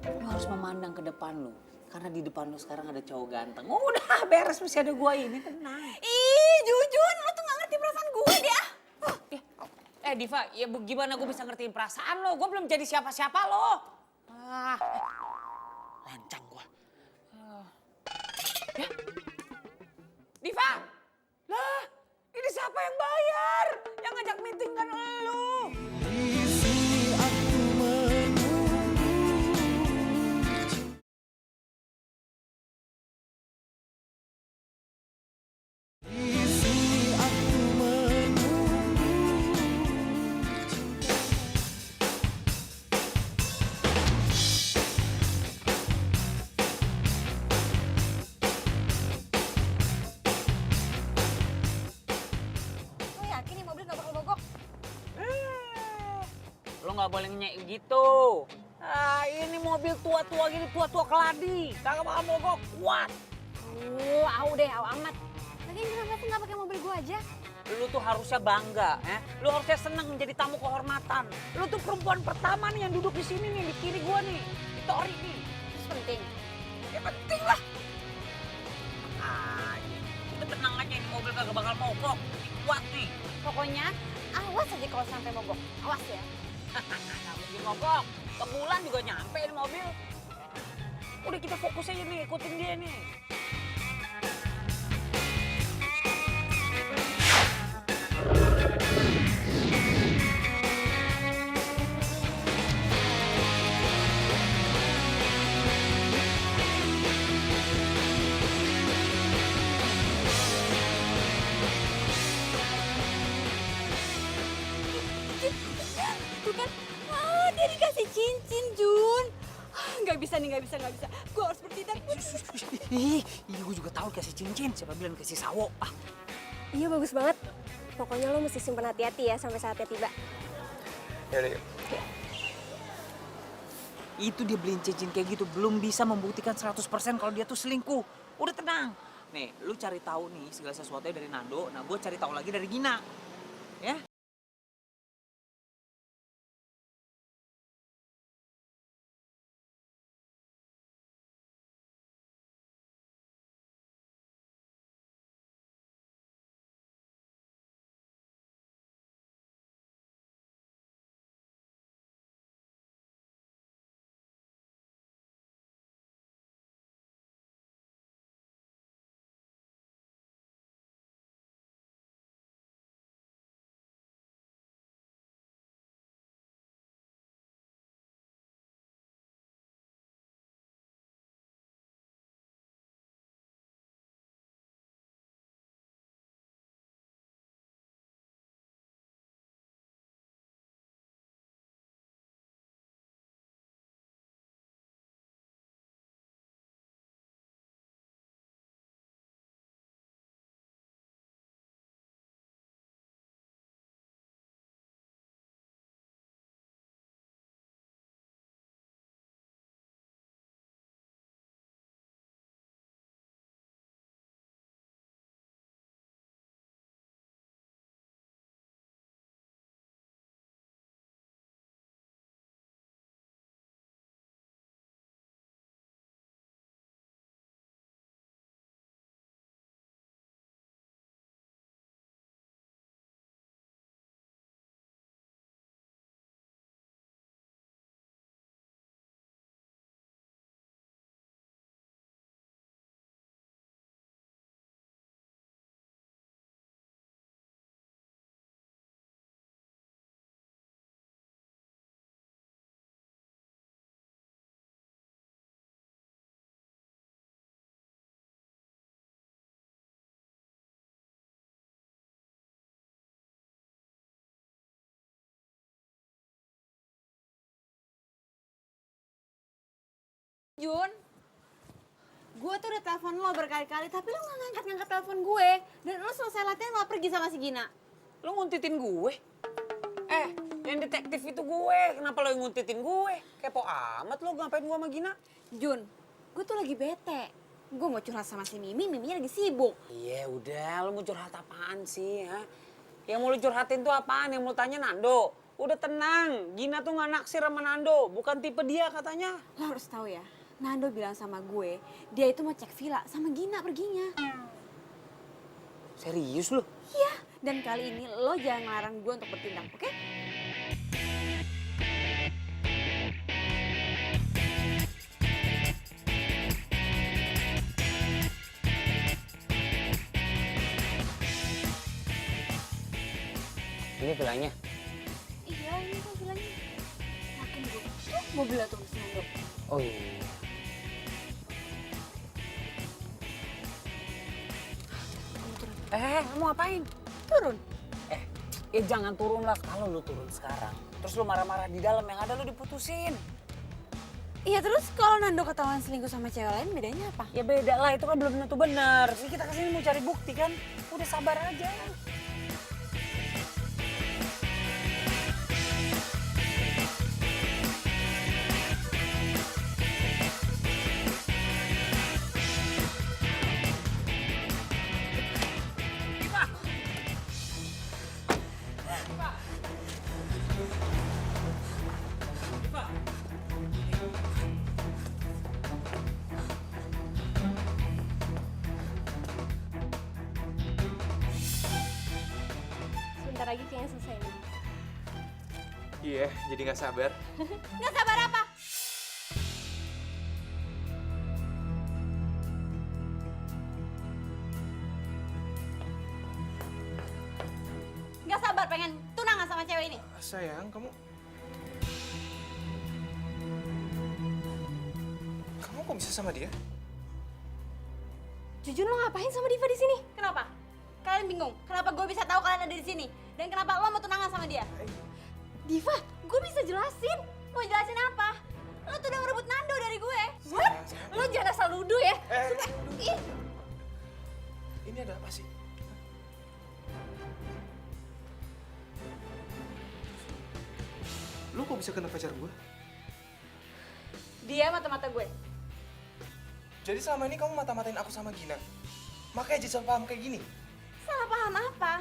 Lo harus memandang ke depan lo. Karena di depan lo sekarang ada cowok ganteng. Udah beres, masih ada gua ini, tenang. Ih, Jujun, lo tuh gak ngerti perasaan gue deh. Diva, ya gimana gue bisa ngertiin perasaan lo? Gue belum jadi siapa-siapa lo. Lancang gue. Ya, Diva, lah ini siapa yang bayar? Yang ngajak meeting kan lo. Lo yakin nih mobil gak bakal mogok? Lo nggak boleh ngenyek gitu. Ini mobil tua-tua gini, tua-tua keladi. Kagak bakal mogok, kuat. Au amat. Lagian kenapa sih gak pakai mobil gue aja? Lu tuh harusnya bangga, ya. Lu harusnya senang menjadi tamu kehormatan. Lu tuh perempuan pertama nih yang duduk di sini nih, di kiri gua nih. Di Tori nih. Terus penting. Ya penting lah. Itu tenang aja, ini mobil kagak bakal mogok. Ini kuat nih. Pokoknya awas aja kalau sampai mogok. Awas ya. Nggak mungkin mogok. Ke bulan juga nyampe ini mobil. Udah kita fokus aja nih, ikutin dia nih. Tuh kan, dia dikasih cincin, Jun. Gak bisa. Gue harus bertindak. Ih, gue juga tahu kasih cincin. Siapa bilang kasih sawo? Iya bagus banget. Pokoknya lo mesti simpen hati-hati ya sampai saatnya tiba. Yaudah yuk. Itu dia beliin cincin kayak gitu belum bisa membuktikan 100% kalau dia tuh selingkuh. Udah tenang. Nih, lu cari tahu nih segala sesuatunya dari Nando. Nah, gue cari tahu lagi dari Gina. Ya? Jun, gue tuh udah telepon lo berkali-kali, tapi lo gak ngangkat-ngangkat telepon gue. Dan lo selesai latihan lo pergi sama si Gina. Lo nguntitin gue? Yang detektif itu gue. Kenapa lo yang nguntitin gue? Kepo amat lo, ngapain gue sama Gina? Jun, gue tuh lagi bete. Gue mau curhat sama si Mimi, Miminya lagi sibuk. Iya udah, lo mau curhat apaan sih? Ha? Yang mau lo curhatin tuh apaan? Yang mau tanya Nando? Udah tenang, Gina tuh gak naksir sama Nando. Bukan tipe dia katanya. Lo harus tahu ya, Nando bilang sama gue, dia itu mau cek villa sama Gina perginya. Serius lo? Iya, dan kali ini lo jangan ngelarang gue untuk bertindak, oke? Ini villanya. Iya, ini tuh villanya. Yakin gue, tuh mobilnya tuh si Nando. Oh iya. Mau ngapain? Turun. Ya jangan turun lah. Kalau lu turun sekarang, terus lu marah-marah di dalam, yang ada lu diputusin. Iya, terus kalau Nando ketahuan selingkuh sama cewek lain, bedanya apa? Ya beda lah, itu kan belum tentu benar. Ini kita kesini mau cari bukti kan. Udah sabar aja. Sebentar lagi kayaknya selesai nih. Iya, jadi nggak sabar. Nggak sabar apa? Nggak sabar pengen tunangan sama cewek ini. Sayang, kamu kok bisa sama dia? Jujun, lo ngapain sama Diva di sini? Kenapa? Kalian bingung? Kenapa gue bisa tahu kalian ada di sini? Dan kenapa lo mau tunangan sama dia? Diva, gue bisa jelasin. Mau jelasin apa? Lo tuh udah ngerebut Nando dari gue. What? Lo jangan asal nuduh ya. Ih. Ini ada apa sih? Lu kok bisa kena pacar gue? Dia mata-mata gue. Jadi selama ini kamu mata-matain aku sama Gina? Makanya jadi salah paham kayak gini? Salah paham apa?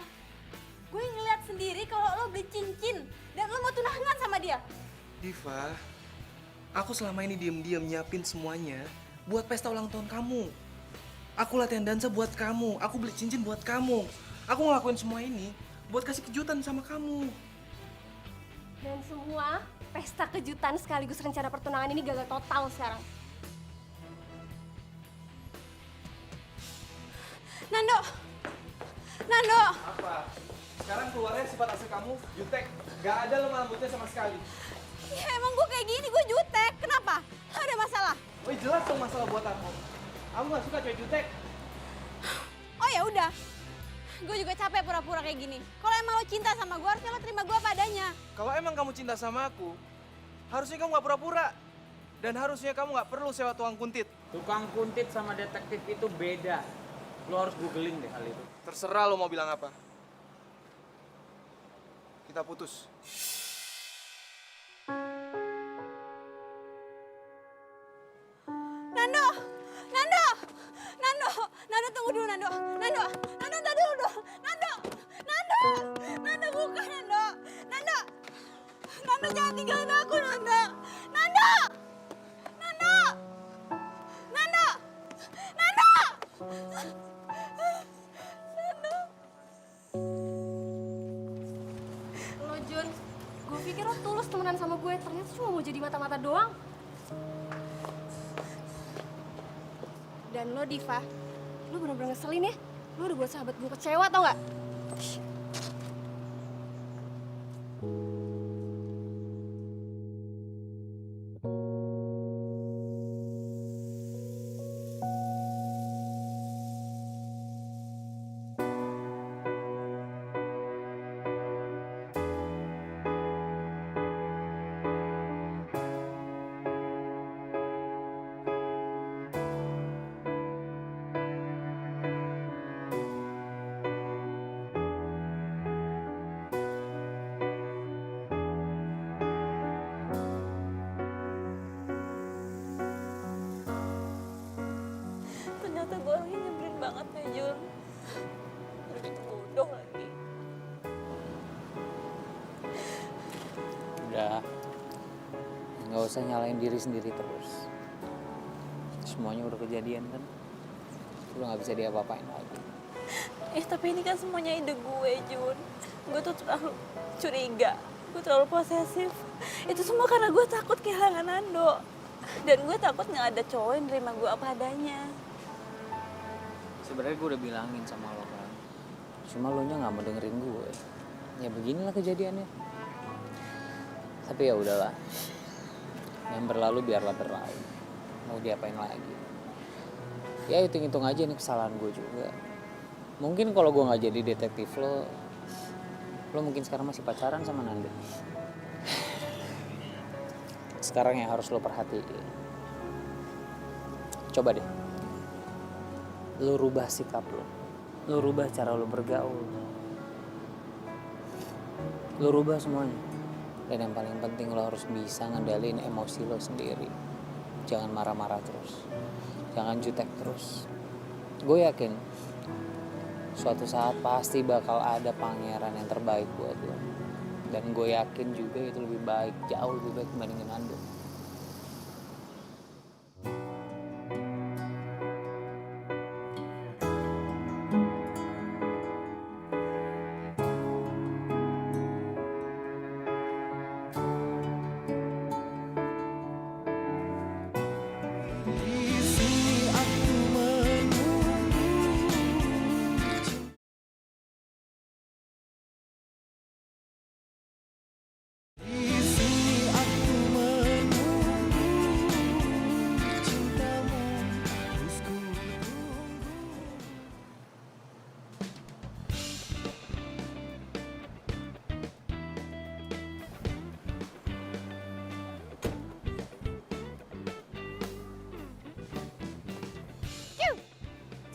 Gue ngeliat sendiri kalau lo beli cincin dan lo mau tunangan sama dia. Diva, aku selama ini diem-diem nyiapin semuanya buat pesta ulang tahun kamu. Aku latihan dansa buat kamu, aku beli cincin buat kamu. Aku ngelakuin semua ini buat kasih kejutan sama kamu. Dan semua pesta kejutan sekaligus rencana pertunangan ini gagal total sekarang. Nando! Nando! Apa? Sekarang keluarnya sifat asli kamu, jutek. Gak ada lemah lembutnya sama sekali. Ya emang gue kayak gini, gue jutek. Kenapa? Ada masalah? Oh jelas dong masalah buat aku. Aku gak suka cewek jutek. Oh ya udah. Gue juga capek pura-pura kayak gini. Kalau emang lo cinta sama gue, harusnya lo terima gue apa adanya. Kalau emang kamu cinta sama aku, harusnya kamu gak pura-pura. Dan harusnya kamu gak perlu sewa tukang kuntit. Tukang kuntit sama detektif itu beda. Lo harus googling deh hal itu. Terserah lo mau bilang apa. Kita putus. Nando! Nando! Nando! Nando tunggu dulu Nando! Nando! Nando tunggu dulu! Nando! Nando! Nando bukan Nando! Nando! Nando jangan tinggalin aku Nando! Nando! Nando! Nando! Nando! Lo Jun, gue pikir lo tulus temenan sama gue, ternyata cuma mau jadi mata-mata doang. Dan lo Diva, lo bener-bener ngeselin ya. Lo udah buat sahabat gue kecewa tau gak? nggak usah nyalain diri sendiri terus. Semuanya udah kejadian kan, udah nggak bisa diapa-apain lagi. Tapi ini kan semuanya ide gue, Jun. Gue tuh terlalu curiga, gue terlalu posesif. Itu semua karena gue takut kehilangan Nando. Dan gue takut nggak ada cowok yang nerima gue apa adanya. Sebenarnya gue udah bilangin sama lo kan, cuma lo nya nggak mau dengerin gue. Ya beginilah kejadiannya. Tapi ya udahlah, yang berlalu biarlah berlalu. Mau diapain lagi? Ya hitung-hitung aja nih kesalahan gue juga. Mungkin kalau gue nggak jadi detektif lo mungkin sekarang masih pacaran sama Nando. Sekarang yang harus lo perhatiin, coba deh, lo rubah sikap lo rubah cara lo bergaul, lo rubah semuanya. Dan yang paling penting lo harus bisa ngendaliin emosi lo sendiri. Jangan marah-marah terus, jangan jutek terus. Gue yakin suatu saat pasti bakal ada pangeran yang terbaik buat lo. Dan gue yakin juga itu lebih baik, jauh lebih baik dibandingin Nando.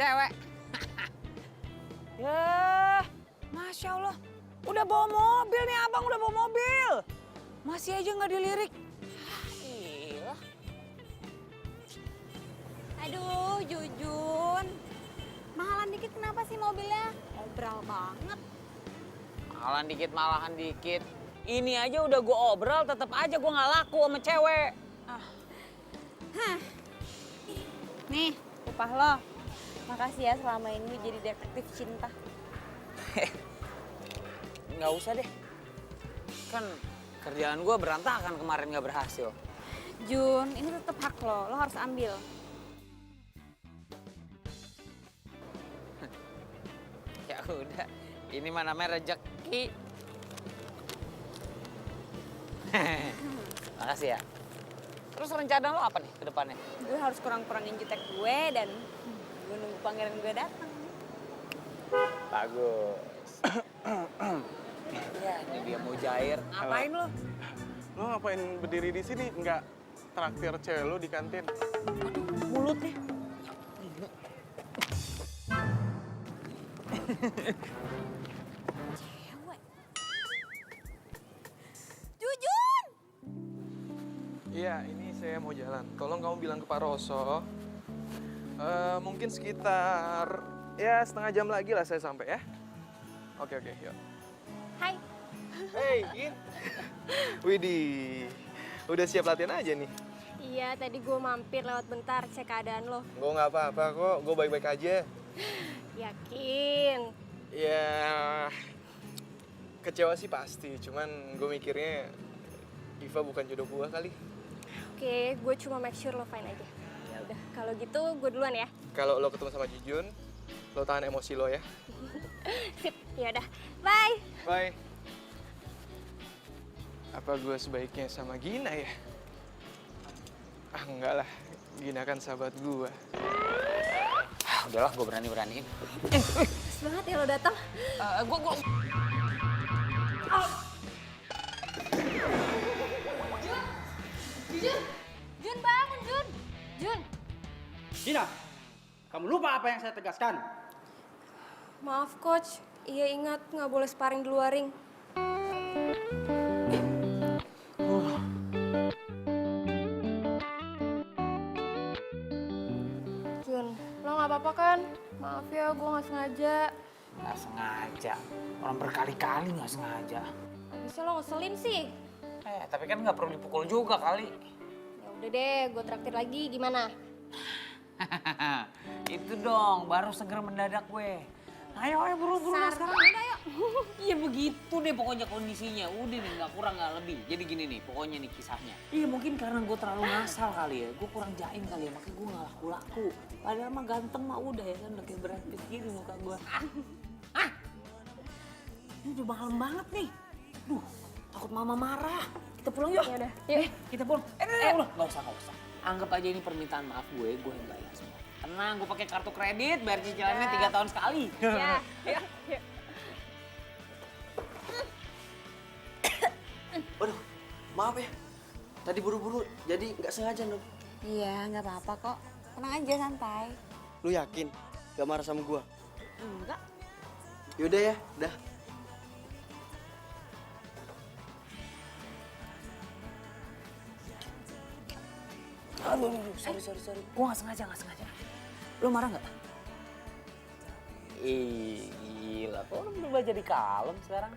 Cewek. Ya, Masya Allah. Udah bawa mobil nih abang, udah bawa mobil. Masih aja nggak dilirik. Gila. Aduh, Jujun. Mahalan dikit kenapa sih mobilnya? Obral banget. Mahalan dikit, malahan dikit. Ini aja udah gue obral, tetap aja gue nggak laku sama cewek. Nih, upah lo. Makasih ya selama ini jadi detektif cinta. Nggak usah deh. Kan kerjaan gue berantakan kemarin nggak berhasil. Jun, ini tetap hak lo harus ambil. Ya udah, ini mah namanya rezeki. Makasih ya. Terus rencana lo apa nih ke depannya? Gue harus kurang-kurangin jutek gue dan gue nunggu pangeran gue datang. Bagus. Ya, ini dia mau jair. Ngapain lo? Lo ngapain berdiri di sini? Nggak traktir cewek lo di kantin? Mulutnya. Cewek. Jujun! Iya, ini saya mau jalan. Tolong kamu bilang ke Pak Roso. Mungkin sekitar ya setengah jam lagi lah saya sampai ya. Oke, yuk. Hai. Hey, Gin. Widih, udah siap latihan aja nih? Iya, tadi gue mampir lewat bentar cek keadaan lo. Gue nggak apa-apa kok, gue baik-baik aja. Yakin? Ya, kecewa sih pasti. Cuman gue mikirnya Iva bukan jodoh gue kali. Oke, gue cuma make sure lo fine aja. Ya udah, kalau gitu gue duluan ya. Kalau lo ketemu sama Jujun, lo tahan emosi lo ya. Sip, ya udah. Bye. Bye. Apa gue sebaiknya sama Gina ya? Ah enggak lah, Gina kan sahabat gue. Udahlah, gue berani-beraniin. Pas banget ya lo datang. Gue. Jun bangun, Jun. Jun. Gina, kamu lupa apa yang saya tegaskan? Maaf, Coach. Iya ingat, nggak boleh sparring di luar ring. Jun, lo nggak apa-apa kan? Maaf ya, gue nggak sengaja. Nggak sengaja, orang berkali-kali nggak sengaja. Bisa lo ngeselin sih. Tapi kan nggak perlu dipukul juga kali. Udah deh, gue traktir lagi, gimana? Itu dong, baru seger mendadak gue. Ayo buru-buru sekarang. Iya begitu deh pokoknya kondisinya. Udah nih gak kurang gak lebih. Jadi gini nih pokoknya nih kisahnya. Iya mungkin karena gue terlalu ngasal kali ya. Gue kurang jaim kali ya makanya gue gak laku-laku. Padahal mah ganteng mah udah ya kan udah kayak Brad Pitt gini muka gue. Ini udah malam banget nih. Duh takut mama marah. Kita pulang yuk. Yaudah, yuk. Kita pulang. Udah gak usah. Anggap aja ini permintaan maaf gue yang bayar semua. Tenang, gue pakai kartu kredit, bayar cicilannya 3 tahun sekali. Ya. Waduh, maaf ya. Tadi buru-buru, jadi nggak sengaja dong. Iya, nggak apa-apa kok. Tenang aja, santai. Lu yakin? Gak marah sama gua? Enggak. Yaudah ya, dah. Aduh, sorry. Gue gak sengaja. Lo marah gak? Ih, gila. Kok lo berubah jadi kalem sekarang?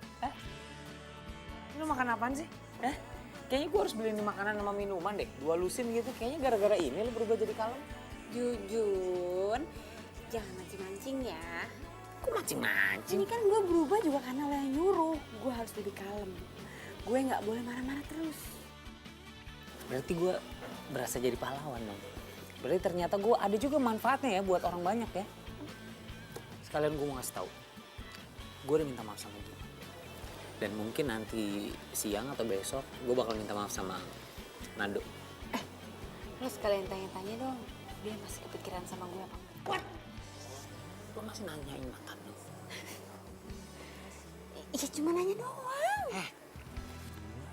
Lo makan apaan sih? Kayaknya gue harus beliin makanan sama minuman deh. 2 lusin gitu. Kayaknya gara-gara ini lo berubah jadi kalem. Jujun, jangan mancing-mancing ya. Kok mancing-mancing? Ini kan gue berubah juga karena lo yang nyuruh. Gue harus lebih kalem. Gue nggak boleh marah-marah terus. Berarti gue berasa jadi pahlawan dong. Berarti ternyata gue ada juga manfaatnya ya buat orang banyak ya. Sekalian gue mau ngasih tahu. Gue udah minta maaf sama dia. Dan mungkin nanti siang atau besok gue bakal minta maaf sama Nando. Lo sekalian tanya-tanya dong. Dia masih kepikiran sama gue apa enggak? What? Lo masih nanyain mantan lo? Iya cuma nanya doang.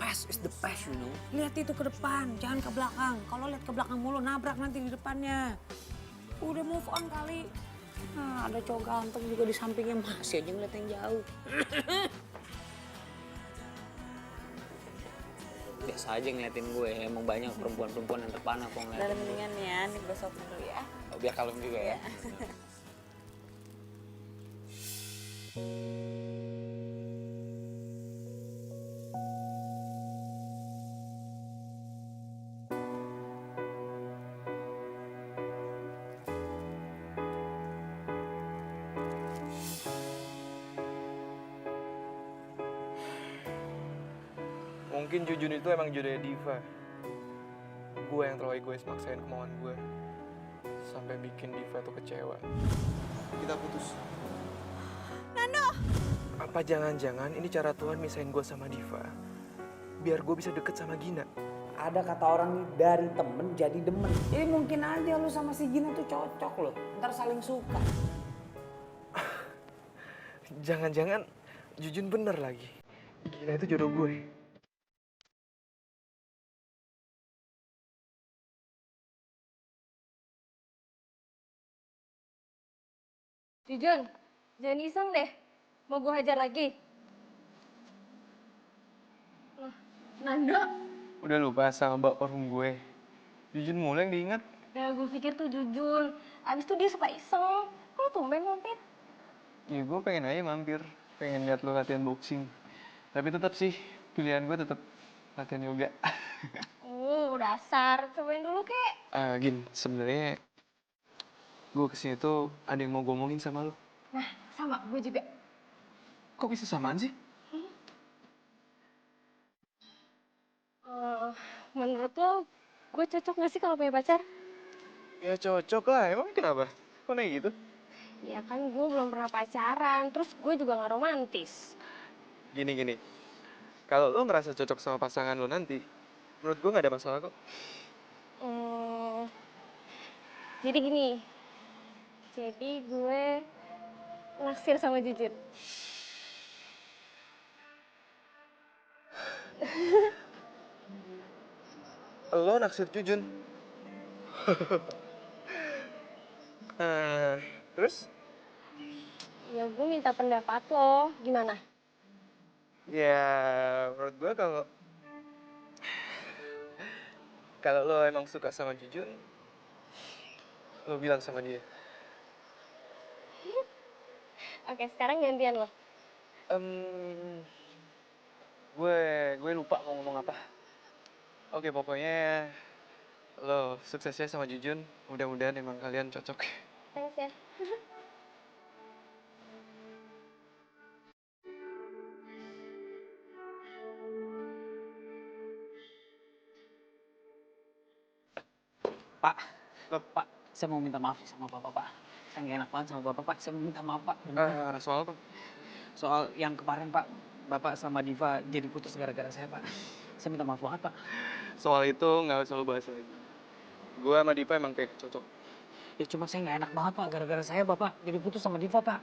Past is the past, you know. Lihat itu ke depan, jangan ke belakang. Kalau lihat ke belakang mulu, nabrak nanti di depannya. Udah move on kali. Nah, ada cowok ganteng juga di sampingnya, masih aja ngeliat yang jauh. Biasa aja ngeliatin gue, emang banyak perempuan-perempuan yang terpana kok ngeliatin. Udah mendingan ya, nih gue sopin dulu ya. Oh, biar kalem juga ya. Mungkin Jujun itu emang jodohnya Diva. Gue yang terlalu egois maksain kemauan gue. Sampai bikin Diva tuh kecewa. Kita putus. Nando! Apa jangan-jangan ini cara Tuhan misahin gue sama Diva? Biar gue bisa deket sama Gina. Ada kata orang nih, dari temen jadi demen. Jadi mungkin aja lu sama si Gina tuh cocok loh. Ntar saling suka. Jangan-jangan Jujun bener lagi. Gina itu jodoh gue. Jujun, jangan iseng deh. Mau gue hajar lagi? Nando? Udah lupa sama mbak parfum gue. Jujun mulai yang diingat. Ya gue pikir tuh Jujun. Abis itu dia suka iseng. Kok tumben mampir? Ya gue pengen aja mampir. Pengen liat lo latihan boxing. Tapi tetap sih, pilihan gue tetap latihan yoga. Dasar. Cobain dulu kek. Gin, sebenarnya gue kesini tuh ada yang mau gue omongin sama lo. Nah, sama. Gue juga. Kok bisa samaan sih? Menurut lo, gue cocok gak sih kalau punya pacar? Ya cocok lah, emang kenapa? Kok naik gitu? Ya kan gue belum pernah pacaran, terus gue juga gak romantis. Gini. Kalau lo ngerasa cocok sama pasangan lo nanti, menurut gue gak ada masalah kok. Jadi gini, jadi gue naksir sama Jujun. Lo naksir Jujun? Terus? Ya gue minta pendapat lo, gimana? Ya, menurut gue kalau lo emang suka sama Jujun, lo bilang sama dia. Oke, sekarang gantian lo. Gue lupa mau ngomong apa. Oke, pokoknya Lo suksesnya sama Jujun. Mudah-mudahan emang kalian cocok. Thanks ya. Pak, Pak, saya mau minta maaf sama Bapak, Pak. Saya nggak enak banget sama Bapak, Pak. Saya mau minta maaf, Pak. Soal apa? Soal yang kemarin, Pak, Bapak sama Diva jadi putus gara-gara saya, Pak. Saya minta maaf banget, Pak. Soal itu nggak usah lo bahas lagi. Gue sama Diva emang kayak cocok. Ya cuma saya nggak enak banget, Pak. Gara-gara saya, Bapak jadi putus sama Diva, Pak.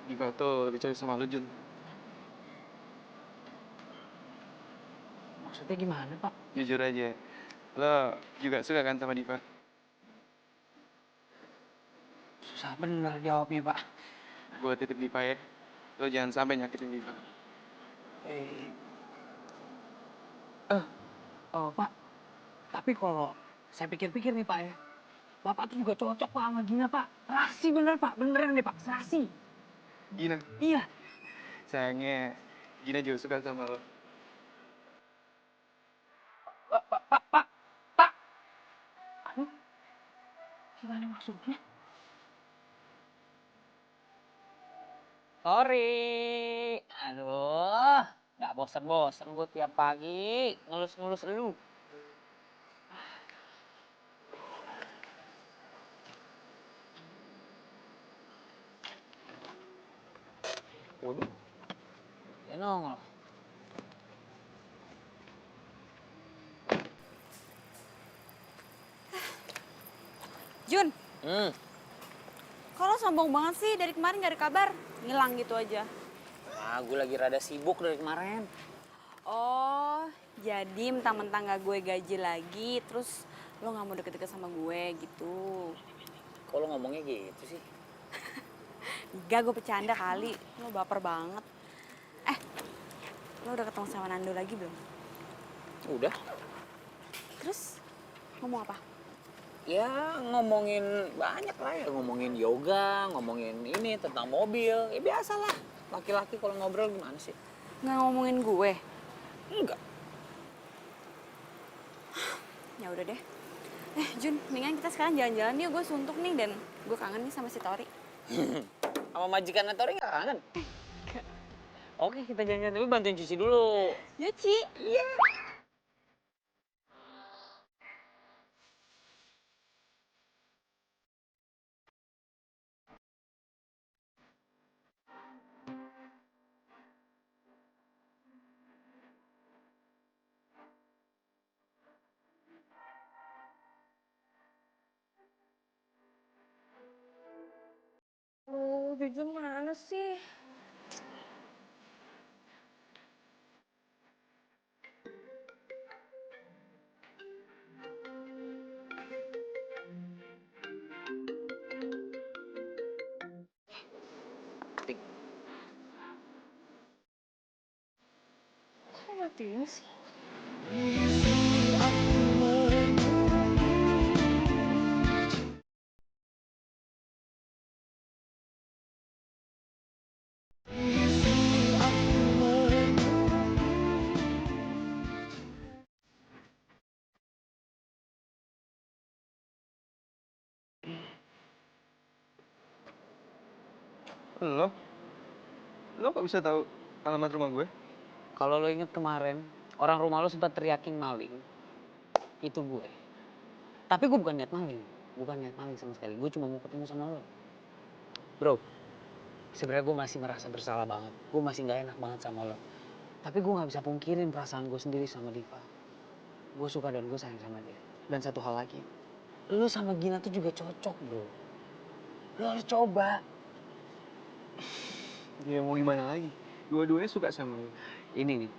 Diva tuh lebih cocok sama lo, Jun. Maksudnya gimana, Pak? Jujur aja. Lo juga suka kan sama Diva? Susah bener jawabnya, Pak. Gue titip Diva ya. Lo jangan sampai nyakitin Diva. Oh, Pak. Tapi kalau saya pikir-pikir nih, Pak ya. Bapak tuh juga cocok, Pak, sama Gina, Pak. Serasi bener, Pak. Beneran nih, Pak. Serasi. Gina, Iya. sayangnya Gina juga suka sama lo. Pak. Aduh. Gimana maksudnya? Sorry. Aduh. Nggak bosan-bosan gue tiap pagi ngelus-ngelus lu. Waduh. Ya nongol. Jun, Kok lo sombong banget sih dari kemarin gak ada kabar? Ngilang gitu aja. Ah, gue lagi rada sibuk dari kemarin. Oh, jadi mentang-mentang gak gue gaji lagi, terus lo gak mau deket-deket sama gue gitu. Kok lo ngomongnya gitu sih? Enggak, gue bercanda kali. Lo baper banget. Lo udah ketemu sama Nando lagi belum? Udah. Terus ngomong apa? Ya ngomongin banyak lah ya. Ngomongin yoga, ngomongin ini tentang mobil. Ya biasalah. Laki-laki kalau ngobrol gimana sih? Nggak ngomongin gue? Enggak. Ya udah deh. Jun, mendingan kita sekarang jalan-jalan yuk. Gue suntuk nih dan gue kangen nih sama si Tori. Sama majikan Tori nggak kangen? Oke, kita jalan-jalan. Tapi bantuin cuci dulu. Nyuci? Iya. Jujun mana sih? Kok matiin sih? Lo? Lo kok bisa tahu alamat rumah gue? Kalau lo inget kemarin, orang rumah lo sempat teriakin maling. Itu gue. Tapi gue bukan niat maling. Bukan niat maling sama sekali. Gue cuma mau ketemu sama lo. Bro, sebenarnya gue masih merasa bersalah banget. Gue masih nggak enak banget sama lo. Tapi gue nggak bisa pungkirin perasaan gue sendiri sama Diva. Gue suka dan gue sayang sama dia. Dan satu hal lagi, lo sama Gina tuh juga cocok, bro. Lo harus coba. Ya mau gimana lagi? Dua-duanya suka sama lo. Ini nih,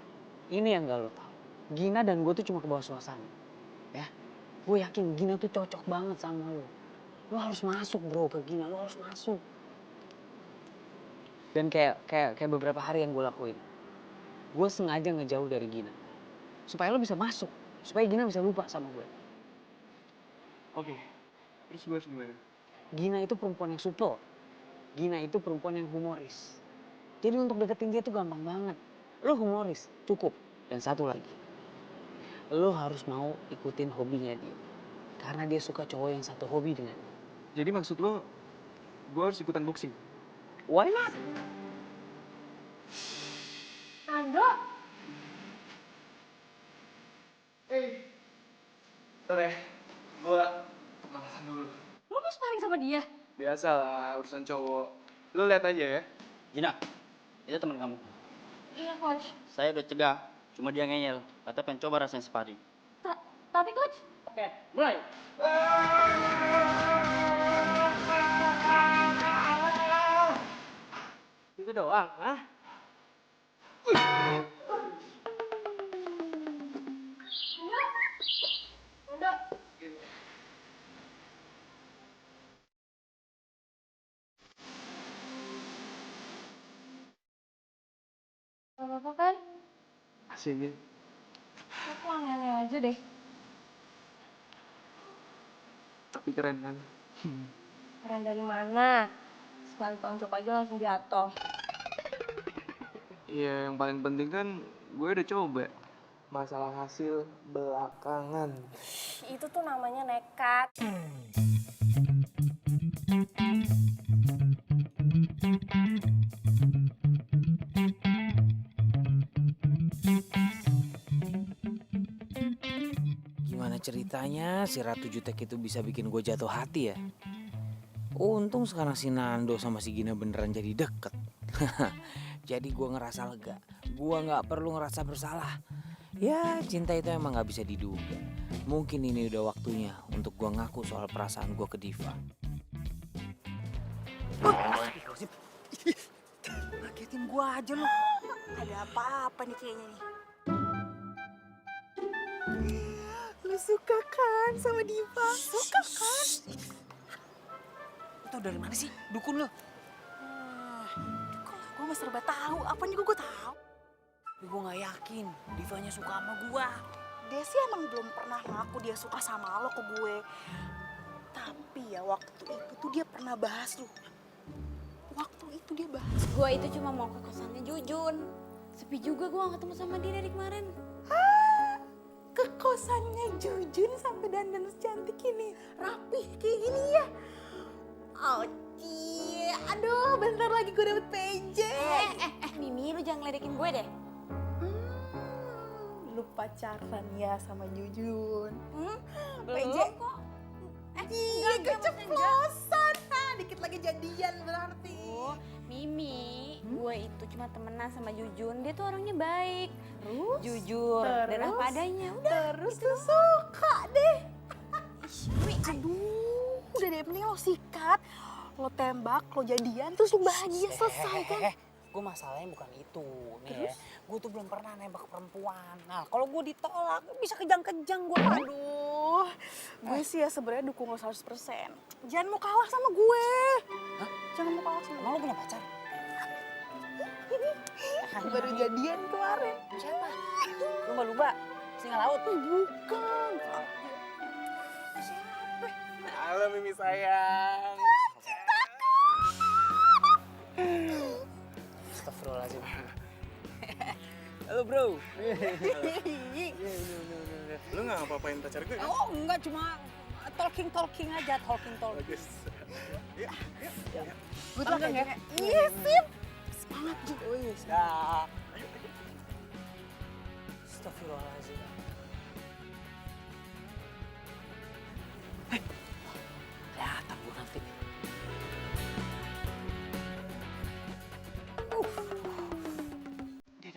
ini yang gak lo tau. Gina dan gue tuh cuma ke bawah suasana. Ya, gue yakin Gina tuh cocok banget sama lo. Lo harus masuk bro ke Gina, lo harus masuk. Dan kayak beberapa hari yang gue lakuin. Gue sengaja ngejauh dari Gina. Supaya lo bisa masuk. Supaya Gina bisa lupa sama gue. Oke. Terus gue harus gimana? Gina itu perempuan yang supel. Gina itu perempuan yang humoris. Jadi untuk deketin dia tuh gampang banget. Lo humoris, cukup. Dan satu lagi. Lo harus mau ikutin hobinya dia. Karena dia suka cowok yang satu hobi dengan. Jadi maksud lo, gue harus ikutan boxing? Why not? Nando, Bentar ya, gue manasan dulu. lu mau sparring sama dia? Biasa lah, urusan cowok. Lo lihat aja ya. Gina, itu teman kamu. Iya, coach. Saya udah cegah, cuma dia ngeyel. Kata pengen coba rasanya sparring. Tapi coach, Oke, mulai. Itu doang, hah? gak apa-apa kan? Asik ya. Aku aneh-aneh aja deh. Tapi keren kan? Keren dari mana? Sekali tonjok aja langsung jatuh. Iya, yang paling penting kan gue udah coba. Masalah hasil belakangan. Itu tuh namanya nekat. Gimana ceritanya si Ratu Jutek itu bisa bikin gue jatuh hati ya? Untung sekarang si Nando sama si Gina beneran jadi deket. Jadi gue ngerasa lega. Gue gak perlu ngerasa bersalah. Ya cinta itu emang gak bisa diduga. Mungkin ini udah waktunya untuk gue ngaku soal perasaan gue ke Diva. Ngagetin gua aja lu. Ada apa-apa nih kayaknya nih. Lu suka kan sama Diva? Suka kan? Lu tau dari mana sih dukun lo? Kok gue mah serba tahu. Apa nih gue tahu? Tapi gue gak yakin Divanya suka sama gue. Dia sih emang belum pernah ngaku dia suka sama lo ke gue. Tapi ya waktu itu tuh dia pernah bahas lu. Waktu itu dia bahas. Gue itu cuma mau ke kosannya Jujun. Sepi juga gue gak ketemu sama dia dari kemarin. Ke kosannya Jujun sampai dandan secantik ini. Rapih kayak gini ya. Oh cie. Aduh bentar lagi gue dapet PJ. Mimi, lu jangan ngeledekin gue deh. Lu pacaran ya sama Jujun. Belum PJ kok. Iya keceplosan. Dikit lagi jadian berarti. Mimi, gue itu cuma temenan sama Jujun. Dia tuh orangnya baik, jujur, Terus? dan apa adanya. Udah. Terus tuh suka deh. Aduh, udah deh mending lo sikat. Lo tembak, lo jadian, terus lo bahagia selesai kan. Gue masalahnya bukan itu nih ya. Gue tuh belum pernah nembak perempuan. Nah kalau gue ditolak bisa kejang-kejang gue. Aduh, gue sih ya sebenarnya dukung lo 100%. Jangan mau kalah sama gue. Hah? Jangan mau kalah sama Emang lo punya pacar? Baru jadian kemarin. Siapa? Lumba-lumba? Singa laut? Bukan. Halo Mimi sayang. Astagfirullahaladzim. Halo bro. Lu nggak ngapa-ngapain pacar gue? Oh enggak, cuma talking aja, talking. Bagus. Gue tuh ya. Iya sip. Semangat juga. Ya. Astagfirullahaladzim. Kelihatan gue nanti.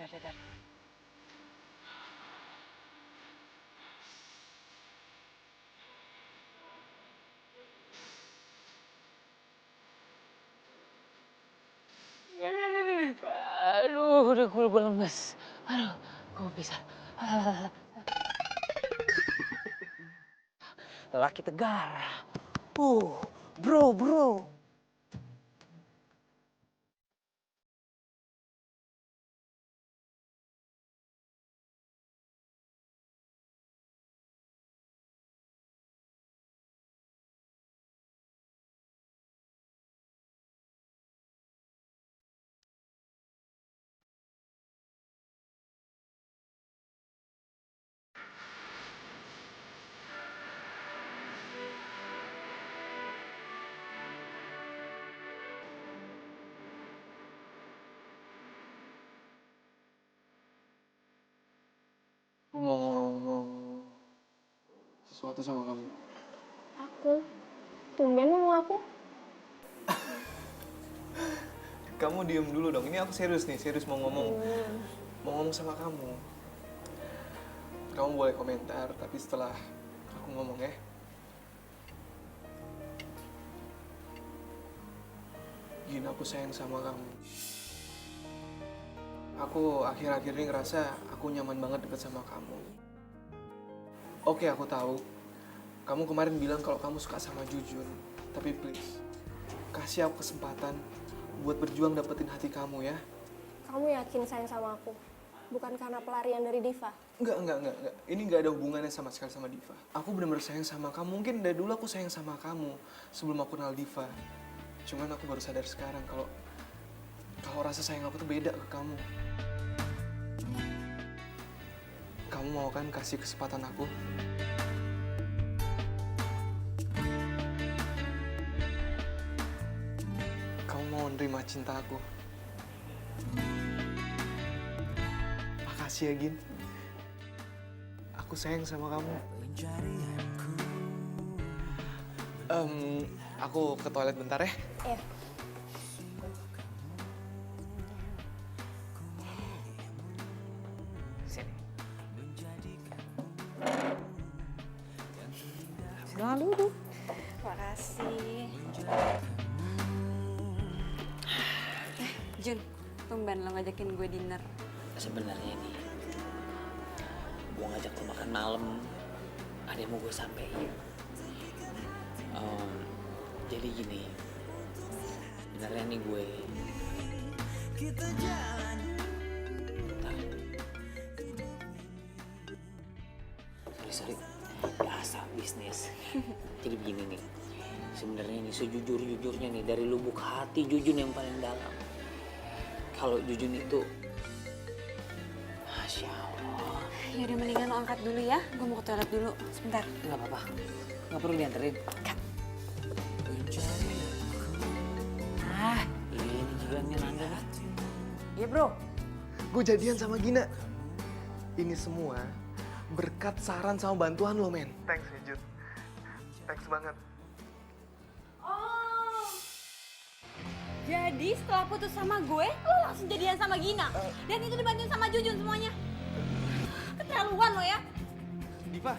Dadah. Aduh, udah gue lemes. Aduh, gue bisa. Lelaki tegar. Bro. sesuatu sama kamu. Aku? Tumben mau aku? Kamu diem dulu dong, ini aku serius nih, serius mau ngomong. Mau ngomong sama kamu. Kamu boleh komentar, tapi setelah aku ngomong ya. Gini, aku sayang sama kamu. Aku akhir-akhir ini ngerasa aku nyaman banget deket sama kamu. Oke, aku tahu. Kamu kemarin bilang kalau kamu suka sama Jujun. Tapi please, kasih aku kesempatan buat berjuang dapetin hati kamu ya. Kamu yakin sayang sama aku? Bukan karena pelarian dari Diva? Enggak. Ini nggak ada hubungannya sama sekali sama Diva. Aku benar-benar sayang sama kamu. Mungkin dari dulu aku sayang sama kamu sebelum aku kenal Diva. Cuman aku baru sadar sekarang kalau rasa sayang aku tuh beda ke kamu. Kamu mau kan kasih kesempatan aku? Kamu mau nerima cinta aku? Makasih ya, Gin. Aku sayang sama kamu. Aku ke toilet bentar ya. Iya. Sini. Jangan duduk. Makasih. Jun, tumben lo ngajakin gue dinner. Sebenarnya nih, gue ngajak lo makan malam, ada yang mau gue sampein. Jadi gini, sebenarnya nih gue Bentar. Sorry, biasa bisnis. Jadi begini nih, sebenarnya nih sejujur-jujurnya nih dari lubuk hati Jujun yang paling dalam. Kalau Jujun itu, Masya Allah. Yaudah mendingan lo angkat dulu ya, gue mau ke toilet dulu, sebentar. Nggak apa-apa, nggak perlu dianterin. Ini jigannya Nanda nih. Iya bro. Gue jadian sama Gina. Ini semua berkat saran sama bantuan lo, men. Thanks ya, Jun. Thanks banget. Oh, jadi setelah putus sama gue, lo langsung jadian sama Gina. Dan itu dibantuin sama Jujun semuanya. Keterlaluan lo ya. Diva.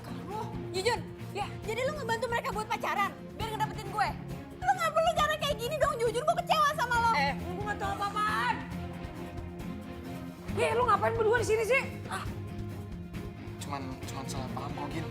Kamu, Jujun, ya jadi lo ngebantu mereka buat pacaran biar ngedapetin gue. Lo nggak perlu cara kayak gini dong, Jujun. Gue kecewa sama lo. Gue nggak tahu apa-apaan. Lu ngapain berdua di sini sih? Cuman salah paham kok, Gin.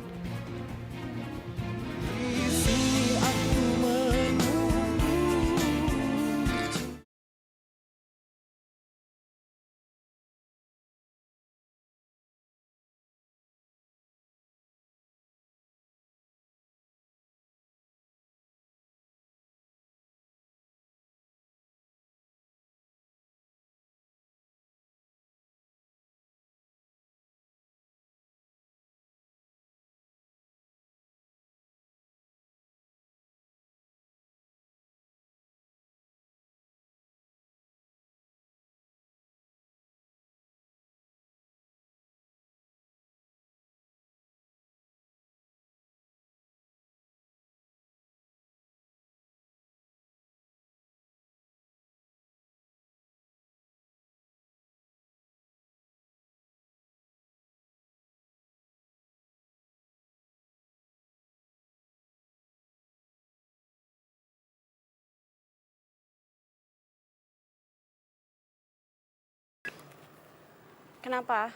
Kenapa?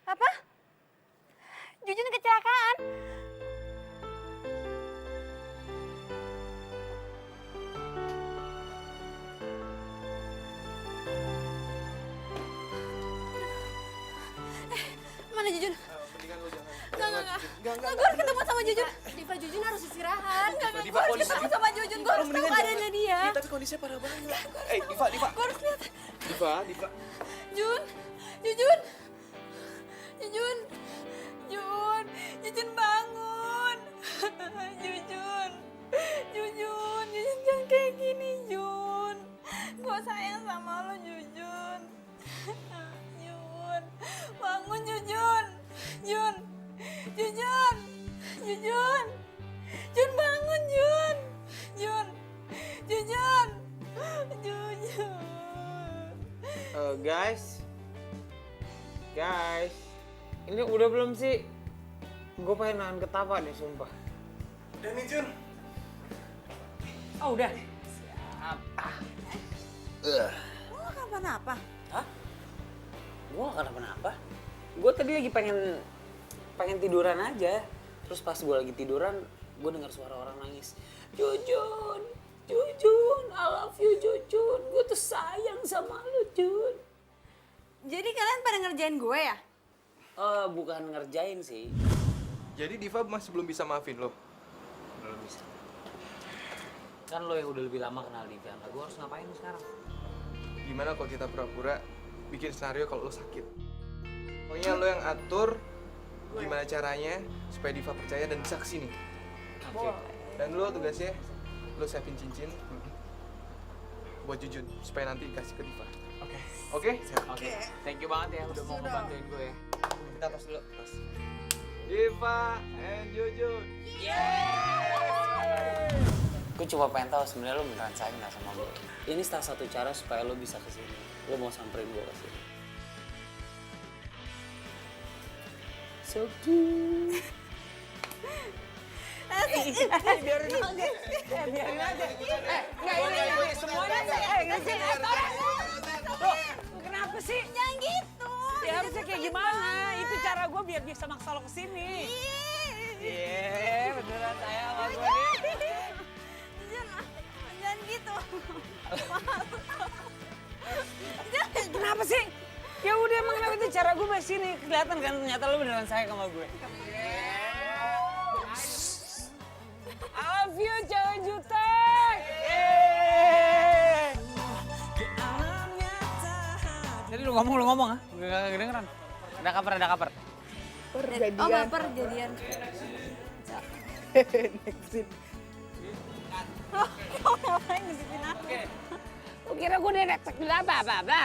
Apa? Jujun kecelakaan. Mana Jujun? Mendingan lo jangan. Enggak. Gue harus ketemu sama Jujun. Diva, Jujun harus istirahat. Gue harus ketemu sama Jujun. Gue harus tahu keadaannya dia. Tapi kondisinya parah banget. Diva. Gue harus lihat. Diva. Jujun bangun. Jujun jangan kayak gini, Jun. Gue sayang sama lo, Jujun. Guys, ini udah belum sih? Gue pengen nahan ketawa nih, sumpah. Udah nih Jun. Oh udah. Lo gak kenapa-napa? Hah? Gue gak kenapa-napa. Gue tadi lagi pengen tiduran aja. Terus pas gue lagi tiduran, gue dengar suara orang nangis. Jujun, I love you Jujun. Gue tuh sayang sama lu Jun. Jadi kalian pada ngerjain gue ya? Bukan ngerjain sih. Jadi Diva masih belum bisa maafin lo? Belum bisa. Kan lo yang udah lebih lama kenal Diva, gue harus ngapain sekarang? Gimana kalau kita pura-pura bikin skenario kalau lo sakit? Pokoknya lo yang atur gimana caranya supaya Diva percaya dan bisa kesini. Oke. Dan lo tugasnya, lo siapin cincin buat Jujun supaya nanti dikasih ke Diva. Oke. Oke? Oke. Thank you banget ya udah mau ngebantuin gue ya. Kita tos dulu. Tos. Diva and Jujun. Gue cuma pengen tahu sebenarnya lo beneran sayang nggak sama gue. Ini salah satu cara supaya lo bisa kesini. Lo mau samperin gue kesini. So cute. Biarin aja. Biarin aja. Nggak ini semuanya. Loh, kenapa sih? Jangan gitu. Ya harusnya kayak gimana? Itu cara gue biar bisa maksa lo kesini. Iya, beneran sayang sama gue nih. Jangan gitu. Kenapa sih? Ya udah emang kenapa itu cara gue bahas sini. Kelihatan kan ternyata lo beneran sayang sama gue. I love you, cewek jutek. Jadi lu ngomong ah? Gak kedengeran. Ada kabar. Oh baper jadian. Nextin. Oh ngapain ngesitin aku? Lu kira gue udah netek apa?